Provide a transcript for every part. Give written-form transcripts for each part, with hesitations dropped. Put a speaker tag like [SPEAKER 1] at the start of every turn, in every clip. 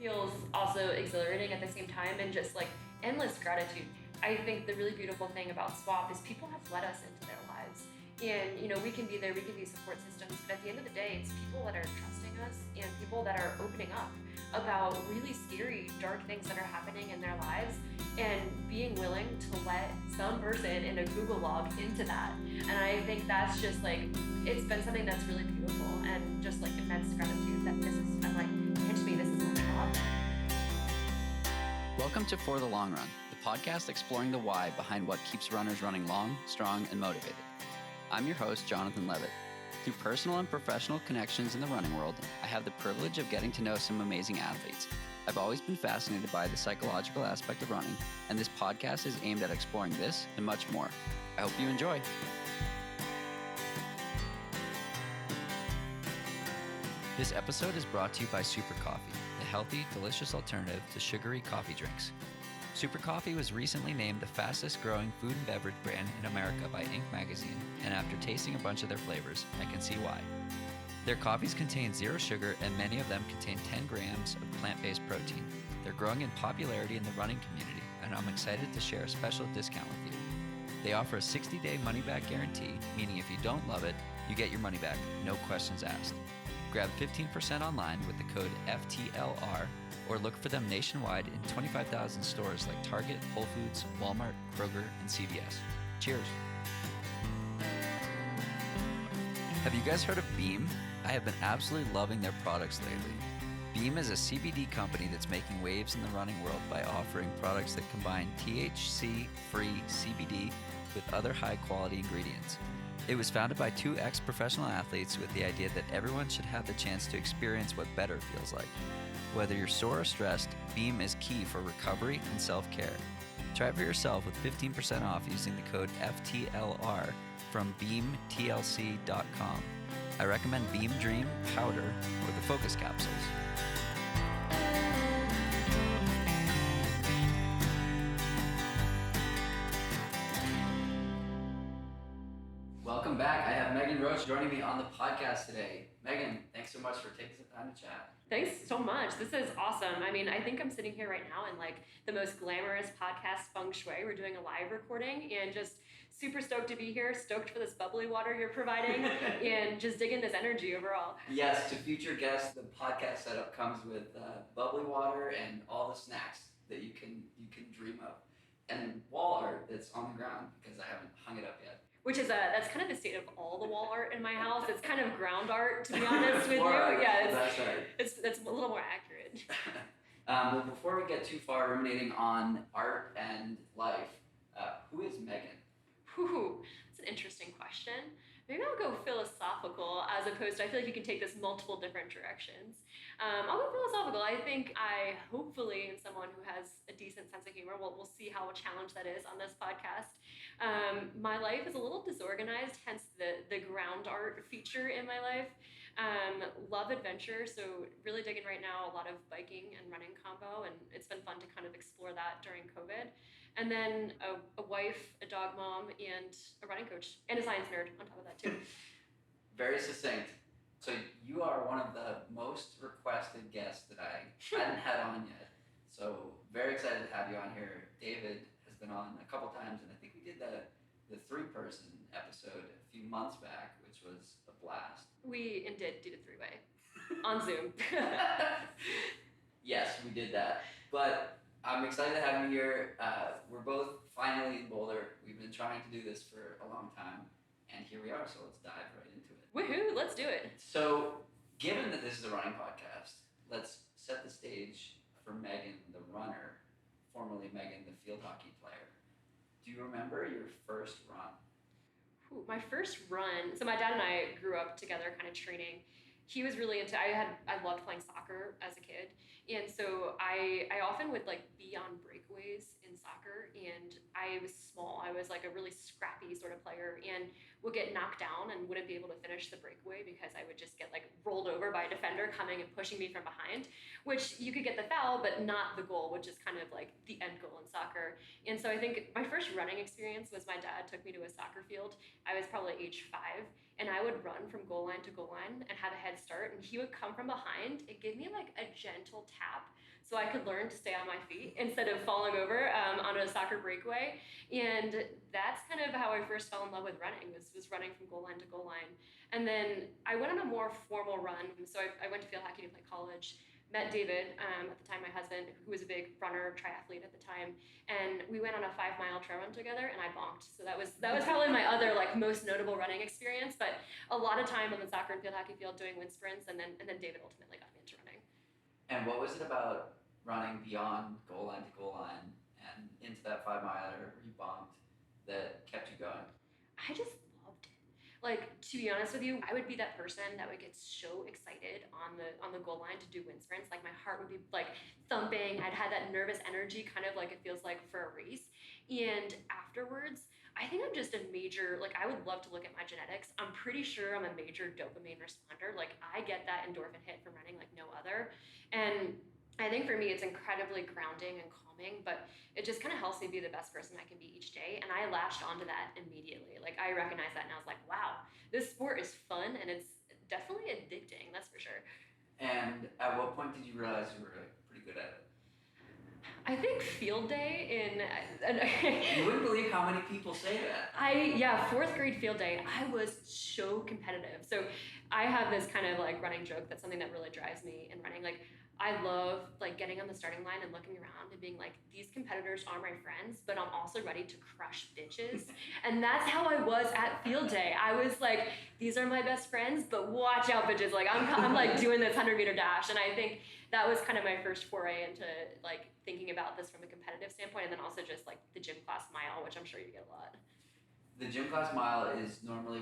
[SPEAKER 1] feels also exhilarating at the same time, and just like endless gratitude. I think the really beautiful thing about Swap is people have let us into their lives. And, we can be there, we can be support systems, but at the end of the day, it's people that are trusting us and people that are opening up about really scary, dark things that are happening in their lives and being willing to let some person in a Google log into that. And I think that's just like, it's been something that's really beautiful and just like immense gratitude that I'm like, pinch me, this is my job.
[SPEAKER 2] Welcome to For the Long Run, the podcast exploring the why behind what keeps runners running long, strong, and motivated. I'm your host, Jonathan Levitt. Through personal and professional connections in the running world, I have the privilege of getting to know some amazing athletes. I've always been fascinated by the psychological aspect of running, and this podcast is aimed at exploring this and much more. I hope you enjoy. This episode is brought to you by SuperCoffee, the healthy, delicious alternative to sugary coffee drinks. SuperCoffee was recently named the fastest growing food and beverage brand in America by Inc. magazine, and after tasting a bunch of their flavors, I can see why. Their coffees contain zero sugar, and many of them contain 10 grams of plant-based protein. They're growing in popularity in the running community, and I'm excited to share a special discount with you. They offer a 60-day money-back guarantee, meaning if you don't love it, you get your money back, no questions asked. Grab 15% online with the code FTLR, or look for them nationwide in 25,000 stores like Target, Whole Foods, Walmart, Kroger, and CVS. Cheers. Have you guys heard of Beam? I have been absolutely loving their products lately. Beam is a CBD company that's making waves in the running world by offering products that combine THC-free CBD with other high-quality ingredients. It was founded by two ex-professional athletes with the idea that everyone should have the chance to experience what better feels like. Whether you're sore or stressed, Beam is key for recovery and self-care. Try it for yourself with 15% off using the code FTLR from beamtlc.com. I recommend Beam Dream Powder or the Focus Capsules. Welcome back. I have Megan Roche joining me on the podcast today. Megan, thanks so much for taking some time to chat.
[SPEAKER 1] Thanks so much. This is awesome. I mean, I think I'm sitting here right now in like the most glamorous podcast feng shui. We're doing a live recording and just super stoked to be here, stoked for this bubbly water you're providing and just digging this energy overall.
[SPEAKER 2] Yes, to future guests, the podcast setup comes with bubbly water and all the snacks that you can dream of. And wall art that's on the ground because I haven't hung it up yet.
[SPEAKER 1] Which is that's kind of the state of all the wall art in my house. It's kind of ground art, to be honest with you.
[SPEAKER 2] Art.
[SPEAKER 1] Yeah,
[SPEAKER 2] that's right.
[SPEAKER 1] It's a little more accurate.
[SPEAKER 2] Well, before we get too far ruminating on art and life, who is Megan?
[SPEAKER 1] Whew, that's an interesting question. Maybe I'll go philosophical as opposed to, I feel like you can take this multiple different directions. I'll go philosophical. I think I hopefully am someone who has a decent sense of humor. We'll see how challenged that is on this podcast. My life is a little disorganized, hence the ground art feature in my life. Love adventure, so really digging right now a lot of biking and running combo, and it's been fun to kind of explore that during COVID. And then a wife, a dog mom, and a running coach, and a science nerd on top of that too.
[SPEAKER 2] Very succinct. So you are one of the most requested guests that I hadn't had on yet. So very excited to have you on here. David has been on a couple times, and I think we did the three-person episode a few months back, which was a blast.
[SPEAKER 1] We did do the three-way on Zoom.
[SPEAKER 2] Yes, we did that. But I'm excited to have you here. We're both finally in Boulder. We've been trying to do this for a long time, and here we are, so let's dive right into it.
[SPEAKER 1] Woohoo, let's do it.
[SPEAKER 2] So, given that this is a running podcast, let's set the stage for Megan, the runner, formerly Megan, the field hockey player. Do you remember your first run?
[SPEAKER 1] Ooh, my first run, so my dad and I grew up together kind of training. He was really into, I loved playing soccer as a kid. And so I often would like be on breakaways in soccer, and I was small. I was like a really scrappy sort of player and would get knocked down and wouldn't be able to finish the breakaway because I would just get like rolled over by a defender coming and pushing me from behind, which you could get the foul, but not the goal, which is kind of like the end goal in soccer. And so I think my first running experience was my dad took me to a soccer field. I was probably age 5, and I would run from goal line to goal line and have a head start, and he would come from behind and give me like a gentle tap so I could learn to stay on my feet instead of falling over on a soccer breakaway. And that's kind of how I first fell in love with running, was running from goal line to goal line. And then I went on a more formal run. So I went to field hockey to play college, met David, at the time my husband, who was a big runner, triathlete at the time, and we went on a 5-mile trail run together, and I bonked. So that was probably my other like most notable running experience. But a lot of time on the soccer and field hockey field doing wind sprints, and then David ultimately got me into running.
[SPEAKER 2] And what was it about running beyond goal line to goal line and into that 5-miler where you bonked that kept you going?
[SPEAKER 1] I just loved it. Like, to be honest with you, I would be that person that would get so excited on the goal line to do wind sprints. Like, my heart would be like thumping. I'd have that nervous energy, kind of like it feels like for a race. And afterwards, I think I'm just a major, like, I would love to look at my genetics. I'm pretty sure I'm a major dopamine responder. Like, I get that endorphin hit from running like no other. And I think for me, it's incredibly grounding and calming, but it just kind of helps me be the best person I can be each day. And I latched onto that immediately. Like, I recognized that and I was like, wow, this sport is fun and it's definitely addicting, that's for sure.
[SPEAKER 2] And at what point did you realize you were like pretty good at it?
[SPEAKER 1] I think field day
[SPEAKER 2] You wouldn't believe how many people say that.
[SPEAKER 1] Fourth grade field day, I was so competitive. So I have this kind of like running joke that's something that really drives me in running. Like, I love like getting on the starting line and looking around and being like, these competitors are my friends, but I'm also ready to crush bitches. And that's how I was at field day. I was like, these are my best friends, but watch out, bitches. Like, I'm like doing this 100-meter dash. And I think that was kind of my first foray into like thinking about this from a competitive standpoint, and then also just like the gym class mile, which I'm sure you get a lot.
[SPEAKER 2] The gym class mile is normally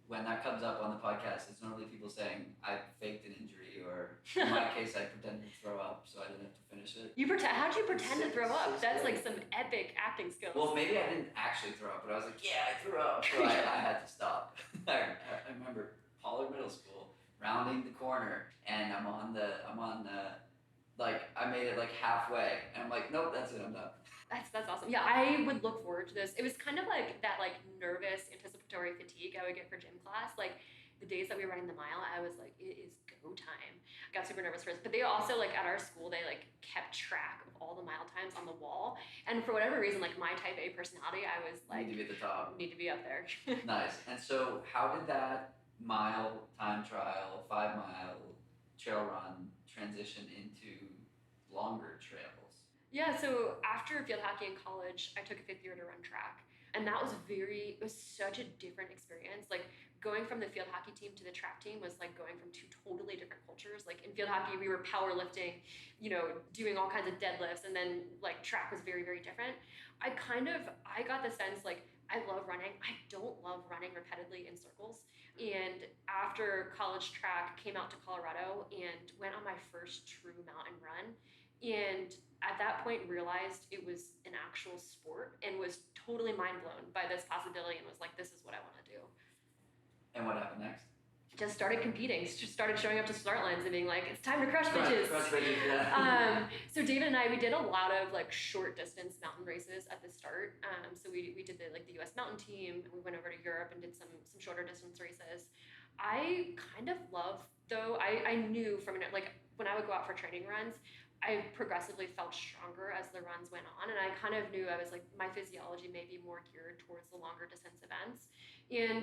[SPEAKER 2] when that comes up on the podcast, it's normally people saying, I faked an injury, or in my case, I pretended to throw up so I didn't have to finish it.
[SPEAKER 1] How'd you pretend to throw up? That's like some epic acting skills.
[SPEAKER 2] Well, maybe I didn't actually throw up, but I was like, yeah, I threw up, so I had to stop. I remember Pollard Middle School, rounding the corner, and I'm on the, like, I made it like halfway, and I'm like, nope, that's it, I'm done.
[SPEAKER 1] That's awesome. Yeah, I would look forward to this. It was kind of like that like nervous anticipatory fatigue I would get for gym class. Like the days that we were running the mile, I was like, it is go time. I got super nervous for this. But they also like at our school, they like kept track of all the mile times on the wall. And for whatever reason, like my type A personality, I was like,
[SPEAKER 2] need to be at the top.
[SPEAKER 1] Need to be up there.
[SPEAKER 2] Nice. And so how did that mile time trial, 5-mile trail run transition into longer trails?
[SPEAKER 1] Yeah, so after field hockey in college, I took a 5th year to run track. And that was it was such a different experience. Like going from the field hockey team to the track team was like going from 2 totally different cultures. Like in field hockey, we were powerlifting, doing all kinds of deadlifts. And then like track was very, very different. I got the sense like, I love running. I don't love running repetitively in circles. And after college track, came out to Colorado and went on my first true mountain run. And at that point realized it was an actual sport and was totally mind blown by this possibility and was like, this is what I want to do.
[SPEAKER 2] And what happened next?
[SPEAKER 1] Just started competing, just started showing up to start lines and being like, it's time to crush bitches.
[SPEAKER 2] Crush bitches, yeah.
[SPEAKER 1] So David and I, we did a lot of like short distance mountain races at the start. So we did the US mountain team, and we went over to Europe and did some shorter distance races. I kind of love, though, I knew from like when I would go out for training runs, I progressively felt stronger as the runs went on, and I kind of knew I was like, my physiology may be more geared towards the longer distance events, and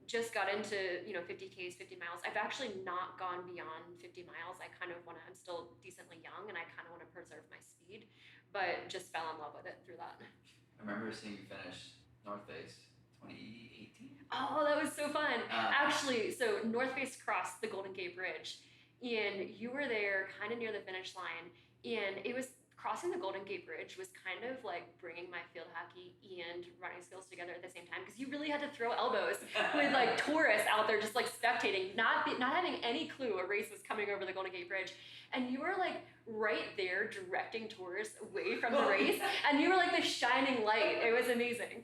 [SPEAKER 1] just got into 50Ks, 50 miles. I've actually not gone beyond 50 miles. I'm still decently young, and I kind of want to preserve my speed, but just fell in love with it through that.
[SPEAKER 2] I remember seeing you finish North Face 2018.
[SPEAKER 1] Oh, that was so fun. Actually, so North Face crossed the Golden Gate Bridge. And you were there kind of near the finish line, and it was crossing the Golden Gate Bridge was kind of like bringing my field hockey and running skills together at the same time, because you really had to throw elbows with like tourists out there just like spectating, not having any clue a race was coming over the Golden Gate Bridge, and you were like right there directing tourists away from the race, and you were like the shining light. It was amazing.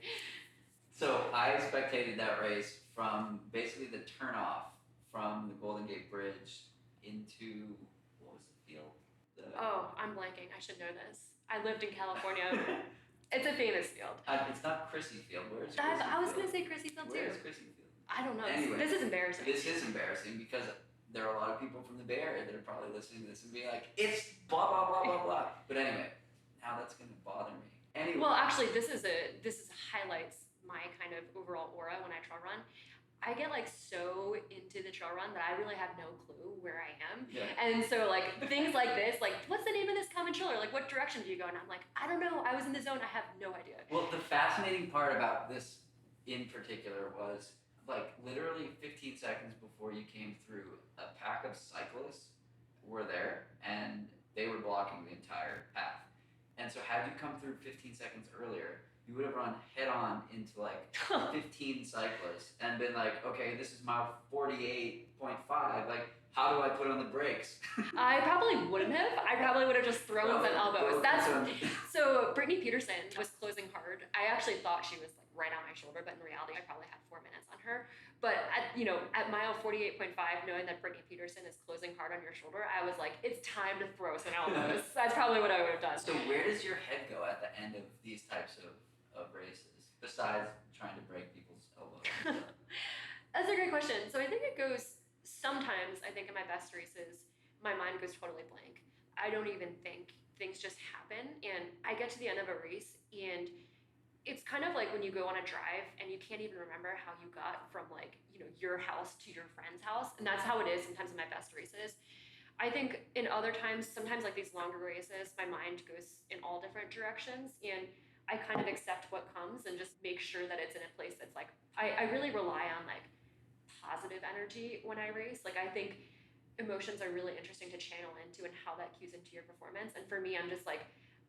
[SPEAKER 2] So I spectated that race from basically the turnoff from the Golden Gate Bridge into, what was the field?
[SPEAKER 1] I'm blanking. I should know this. I lived in California. It's a famous field.
[SPEAKER 2] It's not Chrissy Field. Where is Chrissy Field?
[SPEAKER 1] I was going to say Chrissy Field too.
[SPEAKER 2] Where is Chrissy Field?
[SPEAKER 1] I don't know.
[SPEAKER 2] Anyway,
[SPEAKER 1] This is embarrassing.
[SPEAKER 2] This is embarrassing because there are a lot of people from the Bay Area that are probably listening to this and being like, it's blah, blah, blah, blah, blah. But anyway, now that's going to bother me. Anyway.
[SPEAKER 1] Well, actually, this is highlights my kind of overall aura when I trail run. I get like so into the trail run that I really have no clue where I am.
[SPEAKER 2] Yeah.
[SPEAKER 1] And so like things like this, like what's the name of this common trail? Or like what direction do you go? And I'm like, I don't know. I was in the zone. I have no idea.
[SPEAKER 2] Well, the fascinating part about this in particular was like literally 15 seconds before you came through, a pack of cyclists were there and they were blocking the entire path. And so had you come through 15 seconds earlier, you would have run head on into like 15 cyclists and been like, okay, this is mile 48.5. Like, how do I put on the brakes?
[SPEAKER 1] I probably wouldn't have. I probably would have just thrown some elbows. So Brittany Peterson was closing hard. I actually thought she was like right on my shoulder, but in reality, I probably had 4 minutes on her. But at mile 48.5, knowing that Brittany Peterson is closing hard on your shoulder, I was like, it's time to throw some elbows. That's probably what I would have done.
[SPEAKER 2] So where does your head go at the end of these types of races, besides trying to break people's elbows?
[SPEAKER 1] That's a great question. So I think it goes, sometimes I think in my best races, my mind goes totally blank. I don't even think, things just happen. And I get to the end of a race and it's kind of like when you go on a drive and you can't even remember how you got from like, your house to your friend's house. And that's how it is sometimes in my best races. I think in other times, sometimes like these longer races, my mind goes in all different directions and I kind of accept what comes and just make sure that it's in a place that's like, I really rely on like positive energy when I race. Like I think emotions are really interesting to channel into and how that cues into your performance. And for me, I'm just like,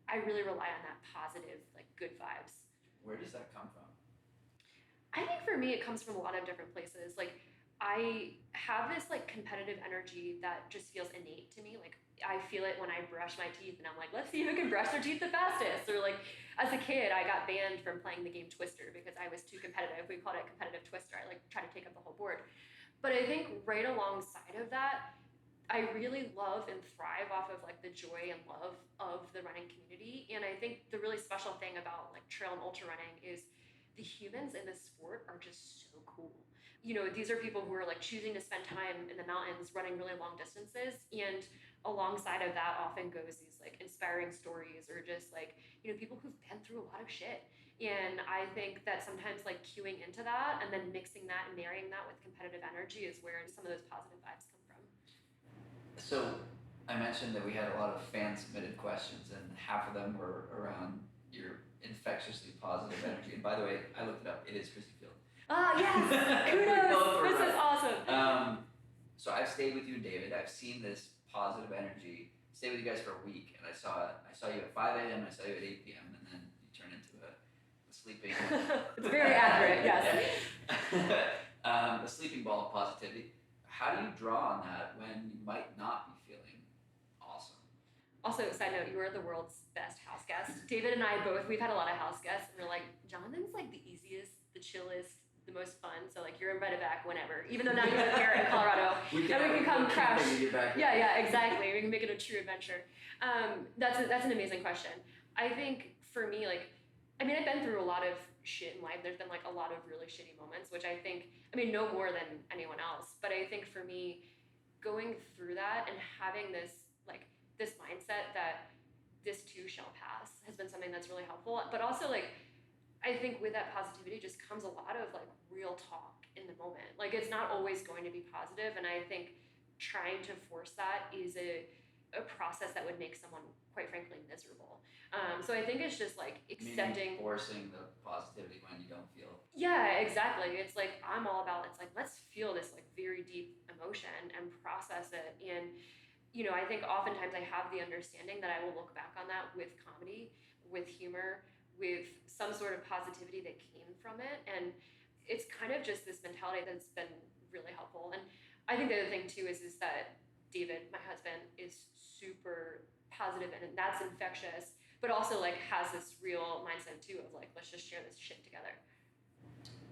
[SPEAKER 1] I really rely on that positive, like good vibes.
[SPEAKER 2] Where does that come from?
[SPEAKER 1] I think for me, it comes from a lot of different places. Like I have this like competitive energy that just feels innate to me. Like I feel it when I brush my teeth and I'm like, let's see who can brush their teeth the fastest. Or like as a kid, I got banned from playing the game Twister because I was too competitive. We called it competitive Twister. I like try to take up the whole board. But I think right alongside of that, I really love and thrive off of like the joy and love of the running community. And I think the really special thing about like trail and ultra running is the humans in this sport are just so cool. These are people who are like choosing to spend time in the mountains running really long distances. And alongside of that often goes these like inspiring stories or just like, people who've been through a lot of shit. And I think that sometimes like cueing into that and then mixing that and marrying that with competitive energy is where some of those positive vibes come from.
[SPEAKER 2] So I mentioned that we had a lot of fan submitted questions and half of them were around your infectiously positive energy. And by the way, I looked it up. It is Chrissy Field.
[SPEAKER 1] Ah, yes. Kudos. This is awesome.
[SPEAKER 2] So I've stayed with you and David. I've seen this positive energy. Stayed with you guys for a week, and I saw you at 5 a.m. I saw you at 8 p.m. and then you turn into a sleeping.
[SPEAKER 1] It's very accurate. Yes.
[SPEAKER 2] A sleeping ball of positivity. How do you draw on that when you might not be feeling awesome?
[SPEAKER 1] Also, side note, you are the world's best house guest. David and I both, we've had a lot of house guests, and we're like, Jonathan's like the easiest, the chillest, the most fun. So like you're invited back whenever. Even though now you live here in Colorado, we can come crash. Yeah, exactly. We can make it a true adventure. That's an amazing question. I think for me, like, I've been through a lot of shit in life. There's been like a lot of really shitty moments, which I think, no more than anyone else. But I think for me, going through that and having this mindset that this too shall pass has been something that's really helpful. But also like, I think with that positivity just comes a lot of like real talk in the moment. Like it's not always going to be positive. And I think trying to force that is a process that would make someone quite frankly miserable. So I think it's just like accepting.
[SPEAKER 2] Forcing the positivity when you don't feel.
[SPEAKER 1] Yeah, exactly. It's like, I'm all about, it's like, let's feel this like very deep emotion and process it. And, I think oftentimes I have the understanding that I will look back on that with comedy, with humor, with some sort of positivity that came from it. And it's kind of just this mentality that's been really helpful. And I think the other thing too is that David, my husband, is super positive and that's infectious, but also like has this real mindset too of like, let's just share this shit together.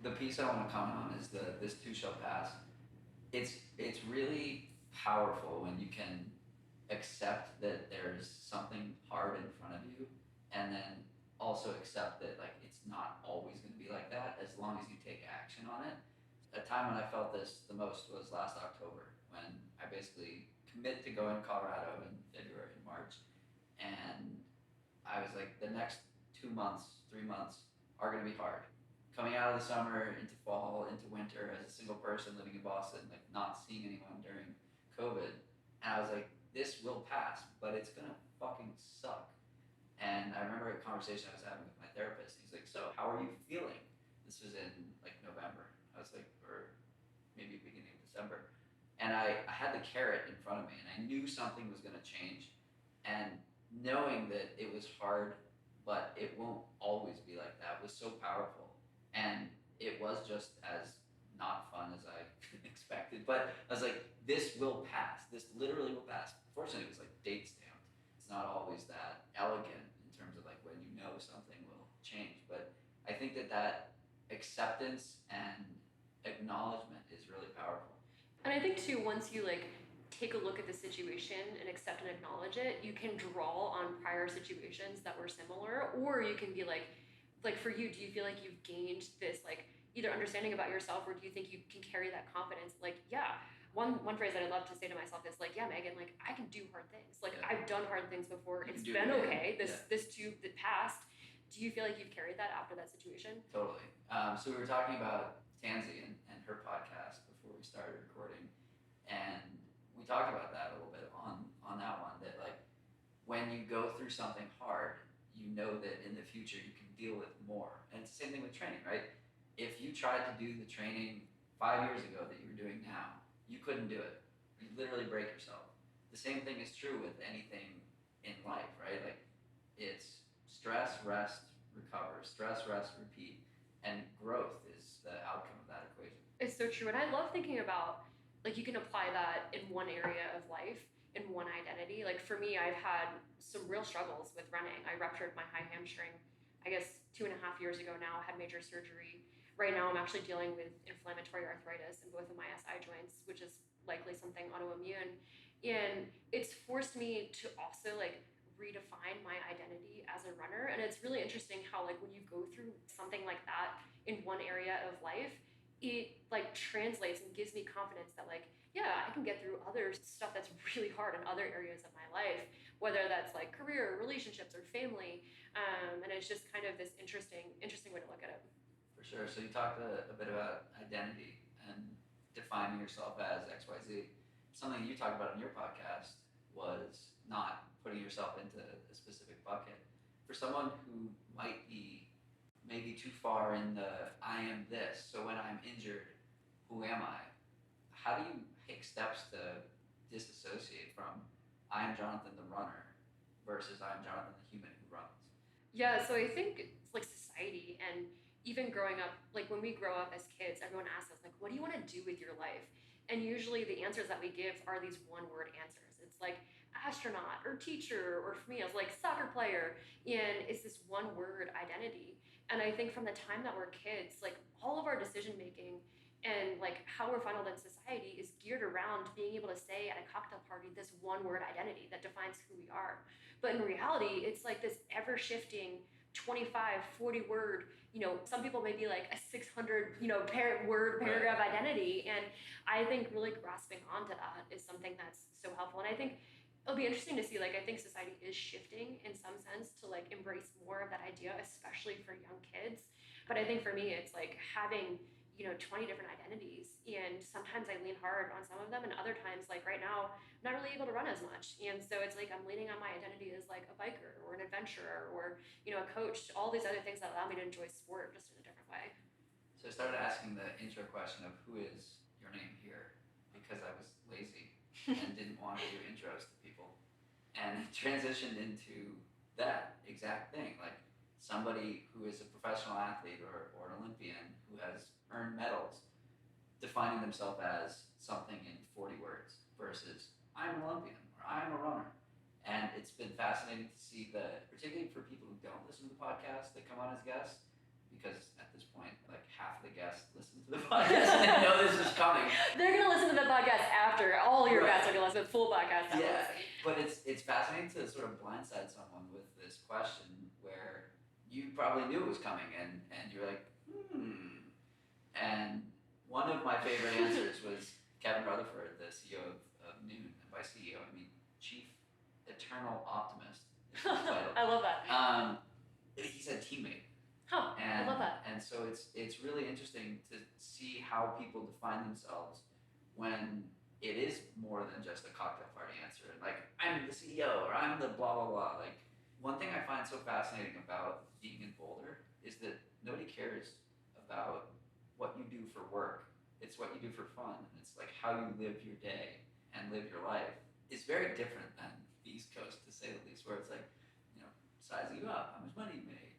[SPEAKER 2] The piece I want to comment on is this too shall pass. It's really powerful when you can accept that there's something hard in front of you and then also accept that like it's not always going to be like that as long as you take action on it. A time when I felt this the most was last October when I basically commit to going to Colorado in February and March. And I was like, the next 2 months, 3 months are going to be hard. Coming out of the summer into fall, into winter as a single person living in Boston, like not seeing anyone during COVID. And I was like, this will pass, but it's going to fucking suck. And I remember a conversation I was having with my therapist. He's like, so how are you feeling? This was in like November. I was like, or maybe beginning of December. And I had the carrot in front of me and I knew something was going to change. And knowing that it was hard, but it won't always be like that was so powerful. And it was just as not fun as I expected. But I was like, this will pass. This literally will pass. Fortunately, it was like date stamped. It's not always that elegant in terms of like when you know something will change. But I think that acceptance and acknowledgement is really powerful.
[SPEAKER 1] And I think too, once you like take a look at the situation and accept and acknowledge it, you can draw on prior situations that were similar, or you can be like for you, do you feel like you've gained this like either understanding about yourself, or do you think you can carry that confidence? Like, yeah, one phrase that I love to say to myself is like, yeah, Megan, like I can do hard things. Like I've done hard things before. It's been okay. This too, the past. Do you feel like you've carried that after that situation?
[SPEAKER 2] Totally. So we were talking about Tansy and her podcast before we started recording, and we talked about that a little bit on that one. That like when you go through something hard, you know that in the future you can deal with more. And it's the same thing with training, right? If you tried to do the training 5 years ago that you're doing now, you couldn't do it. You'd literally break yourself. The same thing is true with anything in life, right? Like it's stress, rest, recover, stress, rest, repeat, and growth is the outcome of that equation.
[SPEAKER 1] It's so true. And I love thinking about like you can apply that in one area of life, in one identity. Like for me, I've had some real struggles with running. I ruptured my high hamstring, I guess 2.5 years ago now, had major surgery. Right now I'm actually dealing with inflammatory arthritis in both of my SI joints, which is likely something autoimmune. And it's forced me to also like redefine my identity as a runner. And it's really interesting how like when you go through something like that in one area of life, it like translates and gives me confidence that like, yeah, I can get through other stuff that's really hard in other areas of my life, whether that's like career, relationships, or family. And it's just kind of this interesting way to look at it.
[SPEAKER 2] For sure. So you talked a bit about identity and defining yourself as XYZ. Something you talked about in your podcast was not putting yourself into a specific bucket. For someone who might be maybe too far in the I am this, so when I'm injured, who am I? How do you take steps to disassociate from I am Jonathan the runner versus I am Jonathan the human who runs?
[SPEAKER 1] Yeah, so I think it's like society and even growing up, like when we grow up as kids, everyone asks us like, what do you want to do with your life? And usually the answers that we give are these one-word answers. It's like astronaut or teacher, or for me, I was like soccer player. And it's this one-word identity. And I think from the time that we're kids, like all of our decision-making and like how we're funneled in society is geared around being able to say at a cocktail party this one-word identity that defines who we are. But in reality, it's like this ever-shifting 25, 40 word, some people may be like a 600, word paragraph identity. And I think really grasping onto that is something that's so helpful. And I think it'll be interesting to see, like, I think society is shifting in some sense to like embrace more of that idea, especially for young kids. But I think for me, it's like having 20 different identities. And sometimes I lean hard on some of them. And other times, like right now, I'm not really able to run as much. And so it's like I'm leaning on my identity as like a biker or an adventurer or, a coach, all these other things that allow me to enjoy sport just in a different way.
[SPEAKER 2] So I started asking the intro question of who is your name here because I was lazy and didn't want to do intros to people. And it transitioned into that exact thing. Like somebody who is a professional athlete or an Olympian who has earned medals, defining themselves as something in 40 words versus I'm an Olympian or I'm a runner. And it's been fascinating to see particularly for people who don't listen to the podcast that come on as guests, because at this point, like half of the guests listen to the podcast and they know this is coming.
[SPEAKER 1] They're going to listen to the podcast after. All your guests are going to listen to the full podcast.
[SPEAKER 2] Yeah, but it's fascinating to sort of blindside someone with this question where you probably knew it was coming and you're like, And one of my favorite answers was Kevin Rutherford, the CEO of noon. And by CEO, I mean Chief Eternal Optimist. Is his title.
[SPEAKER 1] I love that.
[SPEAKER 2] He said teammate.
[SPEAKER 1] Huh, I love that.
[SPEAKER 2] And so it's really interesting to see how people define themselves when it is more than just a cocktail party answer. Like, I'm the CEO or I'm the blah, blah, blah. Like, one thing I find so fascinating about being in Boulder is that nobody cares about what you do for work. It's what you do for fun. And it's like how you live your day and live your life is very different than the East Coast, to say the least, where it's like, sizing you up, how much money you make,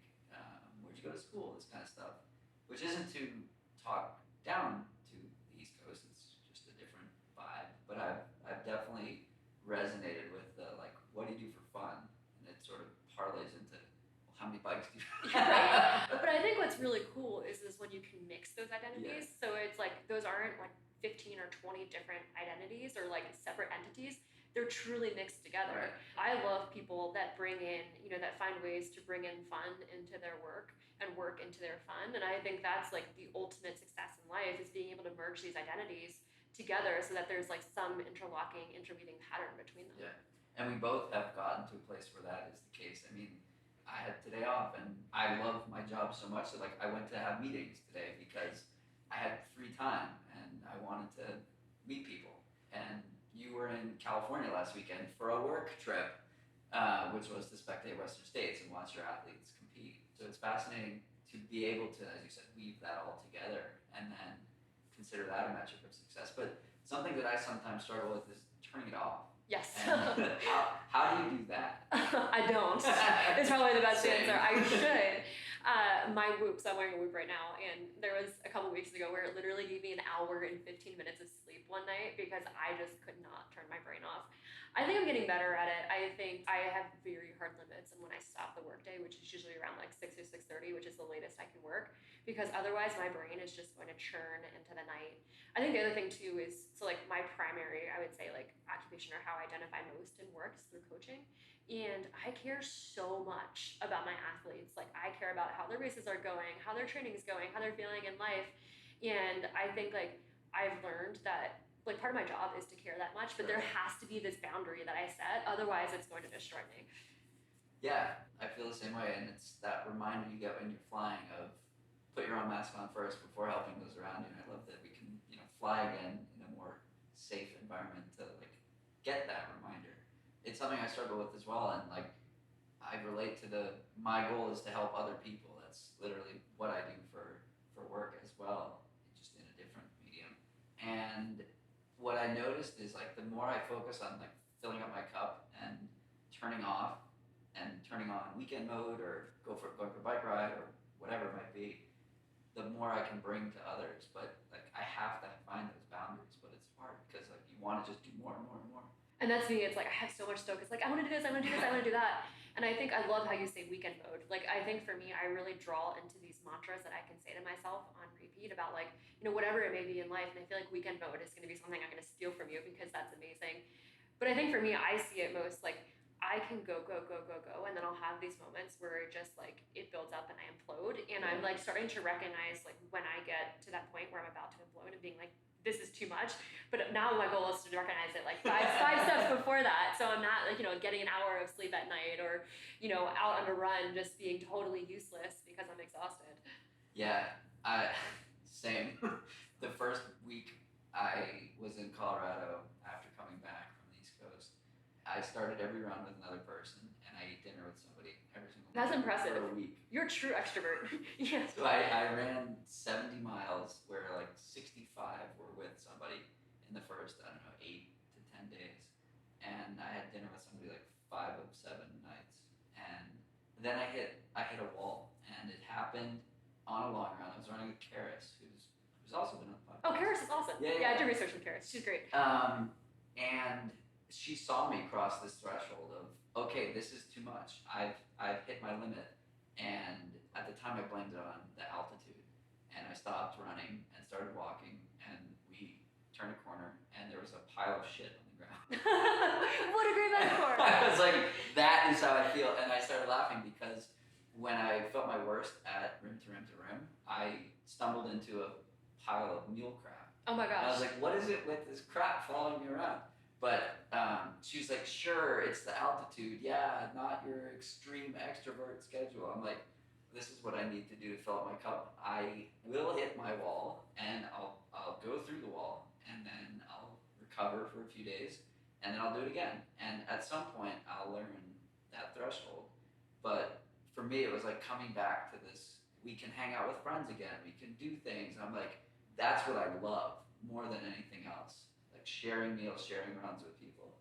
[SPEAKER 2] where'd you go to school, this kind of stuff, which isn't to talk down to the East Coast. It's just a different vibe. But I've definitely resonated with like, what do you do for fun? And it sort of parlays into, well, how many bikes do you
[SPEAKER 1] have? Right. But I think what's really cool is when you can mix those identities. Yeah. So it's like those aren't like 15 or 20 different identities or like separate entities. They're truly mixed together. Right. I love people that bring in, that find ways to bring in fun into their work and work into their fun. And I think that's like the ultimate success in life, is being able to merge these identities together so that there's like some interweaving pattern between them.
[SPEAKER 2] Yeah. And we both have gotten to a place where that is the case. I mean, I had today off and I love my job so much that like I went to have meetings today because I had free time and I wanted to meet people. And you were in California last weekend for a work trip, which was to spectate Western States and watch your athletes compete. So it's fascinating to be able to, as you said, weave that all together and then consider that a metric of success. But something that I sometimes struggle with is turning it off.
[SPEAKER 1] Yes.
[SPEAKER 2] How do you do that?
[SPEAKER 1] I don't. It's probably the best answer. I should. My Whoop, so I'm wearing a Whoop right now, and there was a couple weeks ago where it literally gave me an hour and 15 minutes of sleep one night because I just could not turn my brain off. I think I'm getting better at it. I think I have very hard limits, and when I stop the workday, which is usually around like 6 or 6:30, which is the latest I can work, because otherwise my brain is just going to churn into the night. I think the other thing too is, so like my primary, I would say like occupation or how I identify most in work is through coaching. And I care so much about my athletes. Like I care about how their races are going, how their training is going, how they're feeling in life. And I think like I've learned that like part of my job is to care that much, but there has to be this boundary that I set. Otherwise it's going to destroy me.
[SPEAKER 2] Yeah, I feel the same way. And it's that reminder you get when you're flying of put your own mask on first before helping those around you. And I love that we can, fly again in a more safe environment to like get that reminder. It's something I struggle with as well, and like I relate to my goal is to help other people. That's literally what I do for work as well, just in a different medium. And what I noticed is like the more I focus on like filling up my cup and turning off and turning on weekend mode or going for a bike ride or whatever it might be, the more I can bring to others. But like I have to find those boundaries, but it's hard because like you want to just do more and more and more.
[SPEAKER 1] And that's me. It's like I have so much stoke. It's like I want to do this, I want to do this, I want to do that. And I think I love how you say weekend mode. Like I think for me, I really draw into these mantras that I can say to myself on repeat about like, whatever it may be in life. And I feel like weekend mode is going to be something I'm going to steal from you because that's amazing. But I think for me, I see it most like I can go, and then I'll have these moments where it just like it builds up and I implode. And I'm like starting to recognize like when I get to that point where I'm about to implode and being like, this is too much. But now my goal is to recognize it like five steps before that. So I'm not like, getting an hour of sleep at night or, out on a run just being totally useless because I'm exhausted.
[SPEAKER 2] Yeah, same. The first week I was in Colorado after coming back from the East Coast. I started every run with another person and I ate dinner with somebody every single
[SPEAKER 1] That's impressive.
[SPEAKER 2] For a week.
[SPEAKER 1] You're a true extrovert. Yeah.
[SPEAKER 2] So I ran 70 miles where like 65 were with somebody in the first, 8 to 10 days. And I had dinner with somebody like 5 of 7 nights. And then I hit a wall, and it happened on a long run. I was running with Karis, who's also been on the podcast.
[SPEAKER 1] Oh, Karis is awesome. Yeah, I do research with Karis. She's great.
[SPEAKER 2] And she saw me cross this threshold of, okay, this is too much. I've hit my limit. And at the time I blamed it on the altitude. And I stopped running and started walking, and we turned a corner and there was a pile of shit on the ground.
[SPEAKER 1] What a great metaphor.
[SPEAKER 2] I was like, that is how I feel. And I started laughing because when I felt my worst at rim to rim to rim, I stumbled into a pile of mule crap.
[SPEAKER 1] Oh my gosh.
[SPEAKER 2] And I was like, what is it with this crap following me around? But she was like, sure, it's the altitude. Yeah, not your extreme extrovert schedule. I'm like, this is what I need to do to fill up my cup. I will hit my wall, and I'll go through the wall, and then I'll recover for a few days, and then I'll do it again. And at some point, I'll learn that threshold. But for me, it was like coming back to this. We can hang out with friends again. We can do things. I'm like, that's what I love more than anything else. Like sharing meals, sharing runs with people.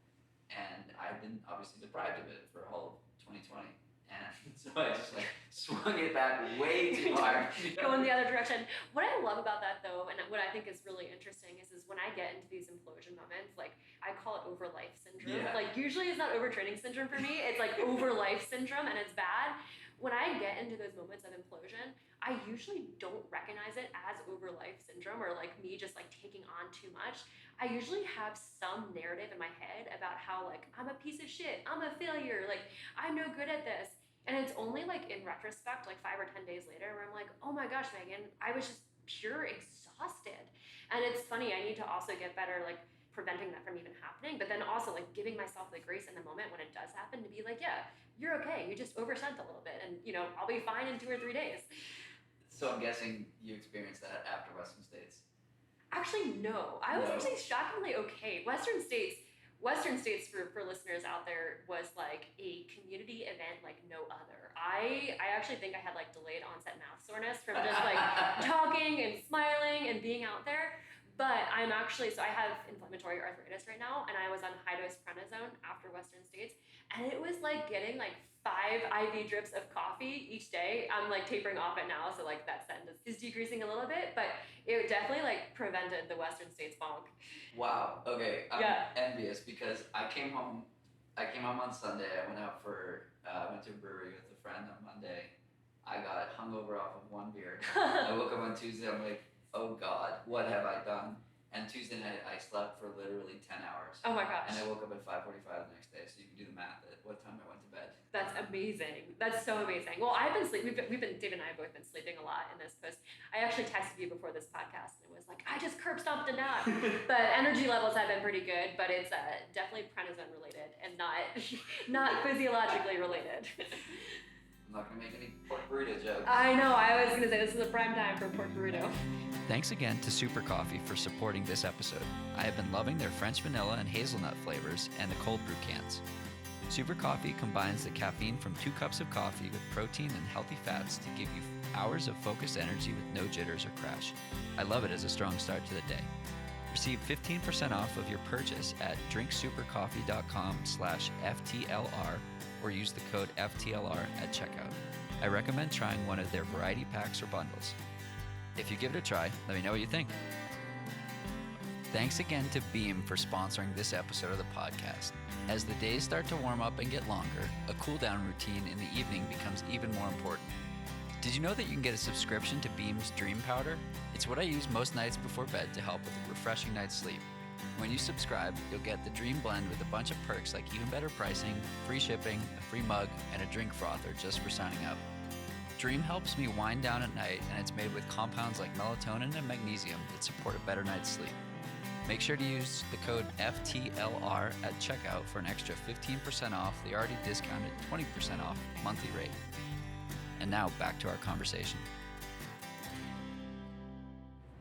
[SPEAKER 2] And I've been obviously deprived of it for all of 2020. And so I just like swung it back way too hard.
[SPEAKER 1] Going the other direction. What I love about that though, and what I think is really interesting is when I get into these implosion moments, like I call it over life syndrome.
[SPEAKER 2] Yeah.
[SPEAKER 1] Like usually it's not overtraining syndrome for me. It's like over life syndrome, and it's bad. When I get into those moments of implosion, I usually don't recognize it as over life syndrome or like me just like taking on too much. I usually have some narrative in my head about how like I'm a piece of shit, I'm a failure, like I'm no good at this. And it's only like in retrospect, like 5 or 10 days later, where I'm like, oh my gosh, Megan, I was just pure exhausted. And it's funny, I need to also get better, like preventing that from even happening, but then also like giving myself the grace in the moment when it does happen to be like, yeah, you're okay. You just oversent a little bit and I'll be fine in 2 or 3 days.
[SPEAKER 2] So I'm guessing you experienced that after Western States.
[SPEAKER 1] Actually, no. I was actually shockingly okay. Western States for listeners out there was like a community event like no other. I actually think I had like delayed onset mouth soreness from just like talking and smiling and being out there. But I have inflammatory arthritis right now, and I was on high-dose prednisone after Western States, and it was like getting like 5 IV drips of coffee each day. I'm like tapering off it now, so like that send is decreasing a little bit, but it definitely like prevented the Western States funk.
[SPEAKER 2] Wow. Okay. I'm envious because I came home on Sunday. I went out went to a brewery with a friend on Monday. I got hungover off of 1 beer. I woke up on Tuesday. I'm like, oh God, what have I done? And Tuesday night, I slept for literally 10 hours.
[SPEAKER 1] Oh my gosh.
[SPEAKER 2] And I woke up at 5:45 the next day, so you can do the math at what time I went to bed.
[SPEAKER 1] That's amazing. That's so amazing. Well, I've been sleeping. David and I have both been sleeping a lot in this post. I actually texted you before this podcast and it was like, I just curb stomped a nap. But energy levels have been pretty good, but it's definitely prednisone related and not physiologically related.
[SPEAKER 2] I'm not going to make any pork burrito jokes.
[SPEAKER 1] I know. I was going to say this is a prime time for pork burrito.
[SPEAKER 2] Thanks again to SuperCoffee for supporting this episode. I have been loving their French vanilla and hazelnut flavors and the cold brew cans. SuperCoffee combines the caffeine from 2 cups of coffee with protein and healthy fats to give you hours of focused energy with no jitters or crash. I love it as a strong start to the day. Receive 15% off of your purchase at drinksupercoffee.com/FTLR or use the code FTLR at checkout. I recommend trying one of their variety packs or bundles. If you give it a try, let me know what you think. Thanks again to Beam for sponsoring this episode of the podcast. As the days start to warm up and get longer, a cool down routine in the evening becomes even more important. Did you know that you can get a subscription to Beam's Dream Powder? It's what I use most nights before bed to help with a refreshing night's sleep. When you subscribe, you'll get the Dream Blend with a bunch of perks like even better pricing, free shipping, a free mug, and a drink frother just for signing up. Dream helps me wind down at night, and it's made with compounds like melatonin and magnesium that support a better night's sleep. Make sure to use the code FTLR at checkout for an extra 15% off the already discounted 20% off monthly rate. And now back to our conversation.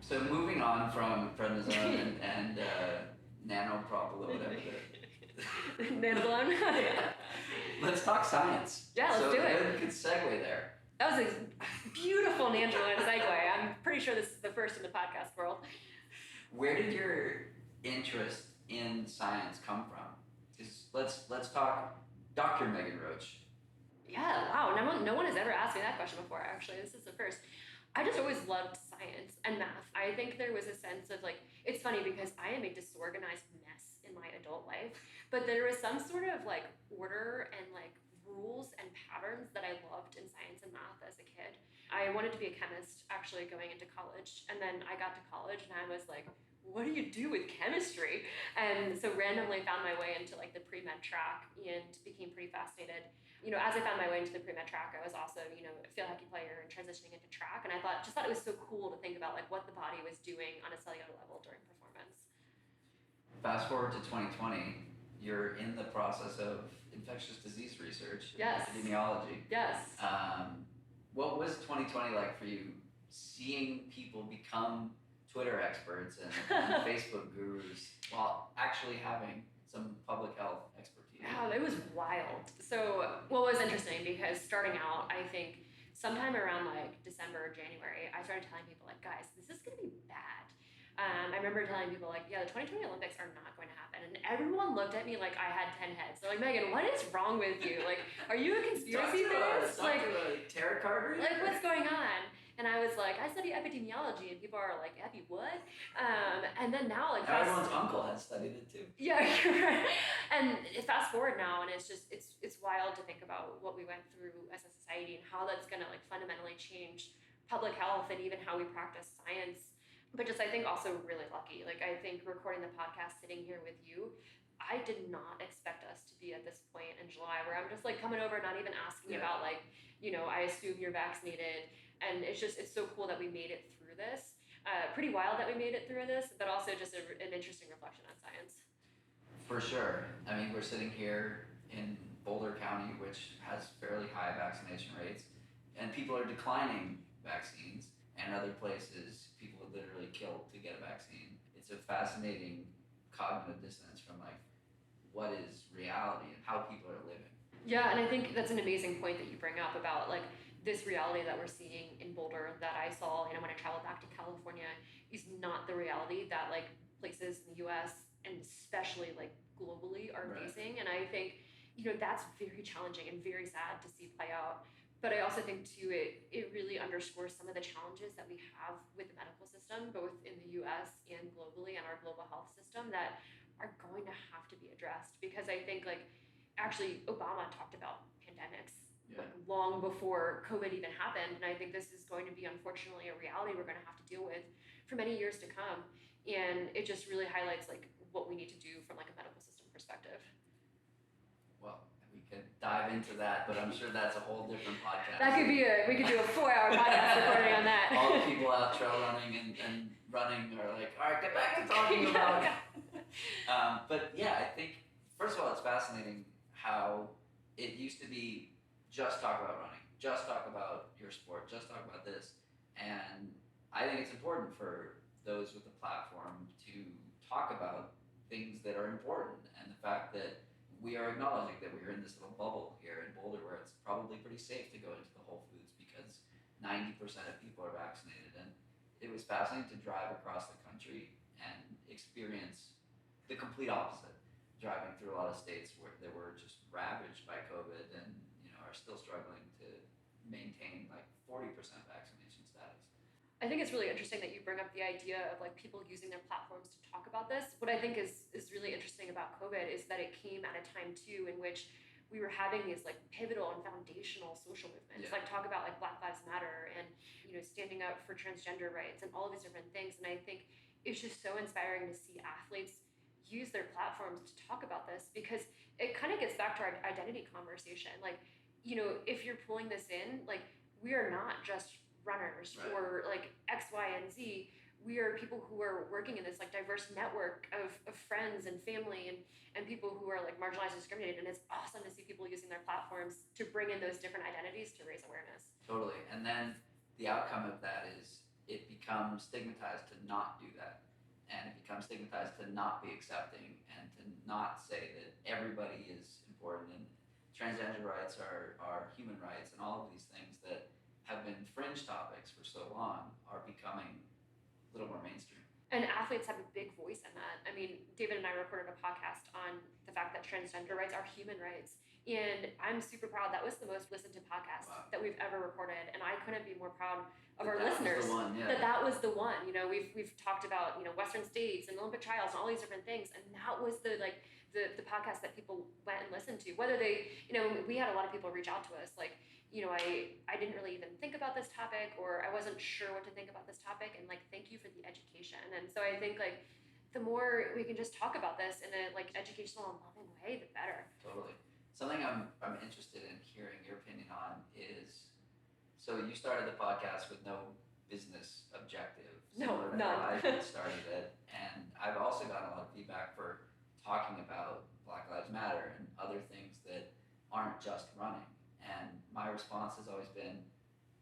[SPEAKER 2] So moving on from prednisone and nanoprop or whatever.
[SPEAKER 1] Nanobalone?
[SPEAKER 2] Yeah. Let's talk science.
[SPEAKER 1] Yeah, let's do it.
[SPEAKER 2] Good segue there.
[SPEAKER 1] That was a beautiful Nandrolone segue. I'm pretty sure this is the first in the podcast world.
[SPEAKER 2] Where did your interest in science come from? Let's talk Dr. Megan Roche.
[SPEAKER 1] Yeah, wow. No one has ever asked me that question before, actually. This is the first. I just always loved science and math. I think there was a sense of like, it's funny because I am a disorganized mess in my adult life, but there was some sort of like order and like rules and patterns that I loved in science and math as a kid. I wanted to be a chemist actually going into college, and then I got to college and I was like, what do you do with chemistry? And so randomly found my way into like the pre-med track and became pretty fascinated. As I found my way into the pre-med track, I was also, a field hockey player and transitioning into track. And I thought it was so cool to think about like what the body was doing on a cellular level during performance.
[SPEAKER 2] Fast forward to 2020, you're in the process of infectious disease research,
[SPEAKER 1] Yes.
[SPEAKER 2] epidemiology.
[SPEAKER 1] Yes.
[SPEAKER 2] What was 2020 like for you, seeing people become Twitter experts and Facebook gurus while actually having some public health expertise?
[SPEAKER 1] Wow, it was wild. So what was interesting, because starting out, I think sometime around like December or January, I started telling people like, guys, this is going to be bad. I remember telling people like, yeah, the 2020 Olympics are not going to happen. And everyone looked at me like I had 10 heads. They're like, Megan, what is wrong with you? Like, are you a conspiracy theorist?
[SPEAKER 2] Like tarot card reader?
[SPEAKER 1] Like, what's going on? And I was like, I study epidemiology, and people are like, Epi, what? And then now, like,
[SPEAKER 2] everyone's uncle has studied it too.
[SPEAKER 1] Yeah, right. And fast forward now, and it's wild to think about what we went through as a society and how that's gonna like fundamentally change public health and even how we practice science. But just I think also really lucky. Like I think recording the podcast, sitting here with you, I did not expect us to be at this point in July where I'm just like coming over, not even asking about like, I assume you're vaccinated. And it's so cool that we made it through this. Pretty wild that we made it through this, but also just an interesting reflection on science.
[SPEAKER 2] For sure. I mean, we're sitting here in Boulder County, which has fairly high vaccination rates, and people are declining vaccines, and other places people are literally killed to get a vaccine. It's a fascinating cognitive dissonance from like what is reality and how people are living.
[SPEAKER 1] Yeah, and I think that's an amazing point that you bring up about like this reality that we're seeing in Boulder that I saw, when I traveled back to California, is not the reality that like places in the US and especially like globally are facing. And I think, that's very challenging and very sad to see play out. But I also think too, it really underscores some of the challenges that we have with the medical system, both in the US and globally, and our global health system that are going to have to be addressed. Because I think like actually Obama talked about pandemics like long before COVID even happened. And I think this is going to be, unfortunately, a reality we're going to have to deal with for many years to come. And it just really highlights like what we need to do from like a medical system perspective.
[SPEAKER 2] Well, we could dive into that, but I'm sure that's a whole different podcast.
[SPEAKER 1] We could do a 4-hour podcast recording on that.
[SPEAKER 2] All the people out trail running and running are like, all right, get back to talking about it. But yeah, I think, first of all, it's fascinating how it used to be just talk about running, just talk about your sport, just talk about this. And I think it's important for those with a platform to talk about things that are important, and the fact that we are acknowledging that we're in this little bubble here in Boulder where it's probably pretty safe to go into the Whole Foods because 90% of people are vaccinated. And it was fascinating to drive across the country and experience the complete opposite, driving through a lot of states where they were just ravaged by COVID and are still struggling to maintain like 40% vaccination status.
[SPEAKER 1] I think it's really interesting that you bring up the idea of like people using their platforms to talk about this. What I think is really interesting about COVID is that it came at a time too in which we were having these like pivotal and foundational social movements, like talk about like Black Lives Matter and standing up for transgender rights and all of these different things. And I think it's just so inspiring to see athletes use their platforms to talk about this, because it kind of gets back to our identity conversation. Like, if you're pulling this in, like we are not just runners or like X, Y, and Z. We are people who are working in this like diverse network of friends and family and people who are like marginalized and discriminated. And it's awesome to see people using their platforms to bring in those different identities to raise awareness.
[SPEAKER 2] Totally. And then the outcome of that is it becomes stigmatized to not do that. And it becomes stigmatized to not be accepting and to not say that everybody is important. And transgender rights are human rights, and all of these things that have been fringe topics for so long are becoming a little more mainstream.
[SPEAKER 1] And athletes have a big voice in that. I mean, David and I recorded a podcast on the fact that transgender rights are human rights. And I'm super proud. That was the most listened to podcast that we've ever recorded. And I couldn't be more proud of our listeners that was the one. We've talked about, Western states and Olympic trials and all these different things. And that was the podcast that people went and listened to. Whether they, we had a lot of people reach out to us like, I didn't really even think about this topic, or I wasn't sure what to think about this topic, and like, thank you for the education. And so I think like the more we can just talk about this in a like educational and loving way, the better.
[SPEAKER 2] Totally. Something I'm interested in hearing your opinion on is, so you started the podcast with no business objective
[SPEAKER 1] No,
[SPEAKER 2] similar to
[SPEAKER 1] none.
[SPEAKER 2] how I started it. And I've also gotten a lot of feedback for talking about Black Lives Matter and other things that aren't just running. And my response has always been,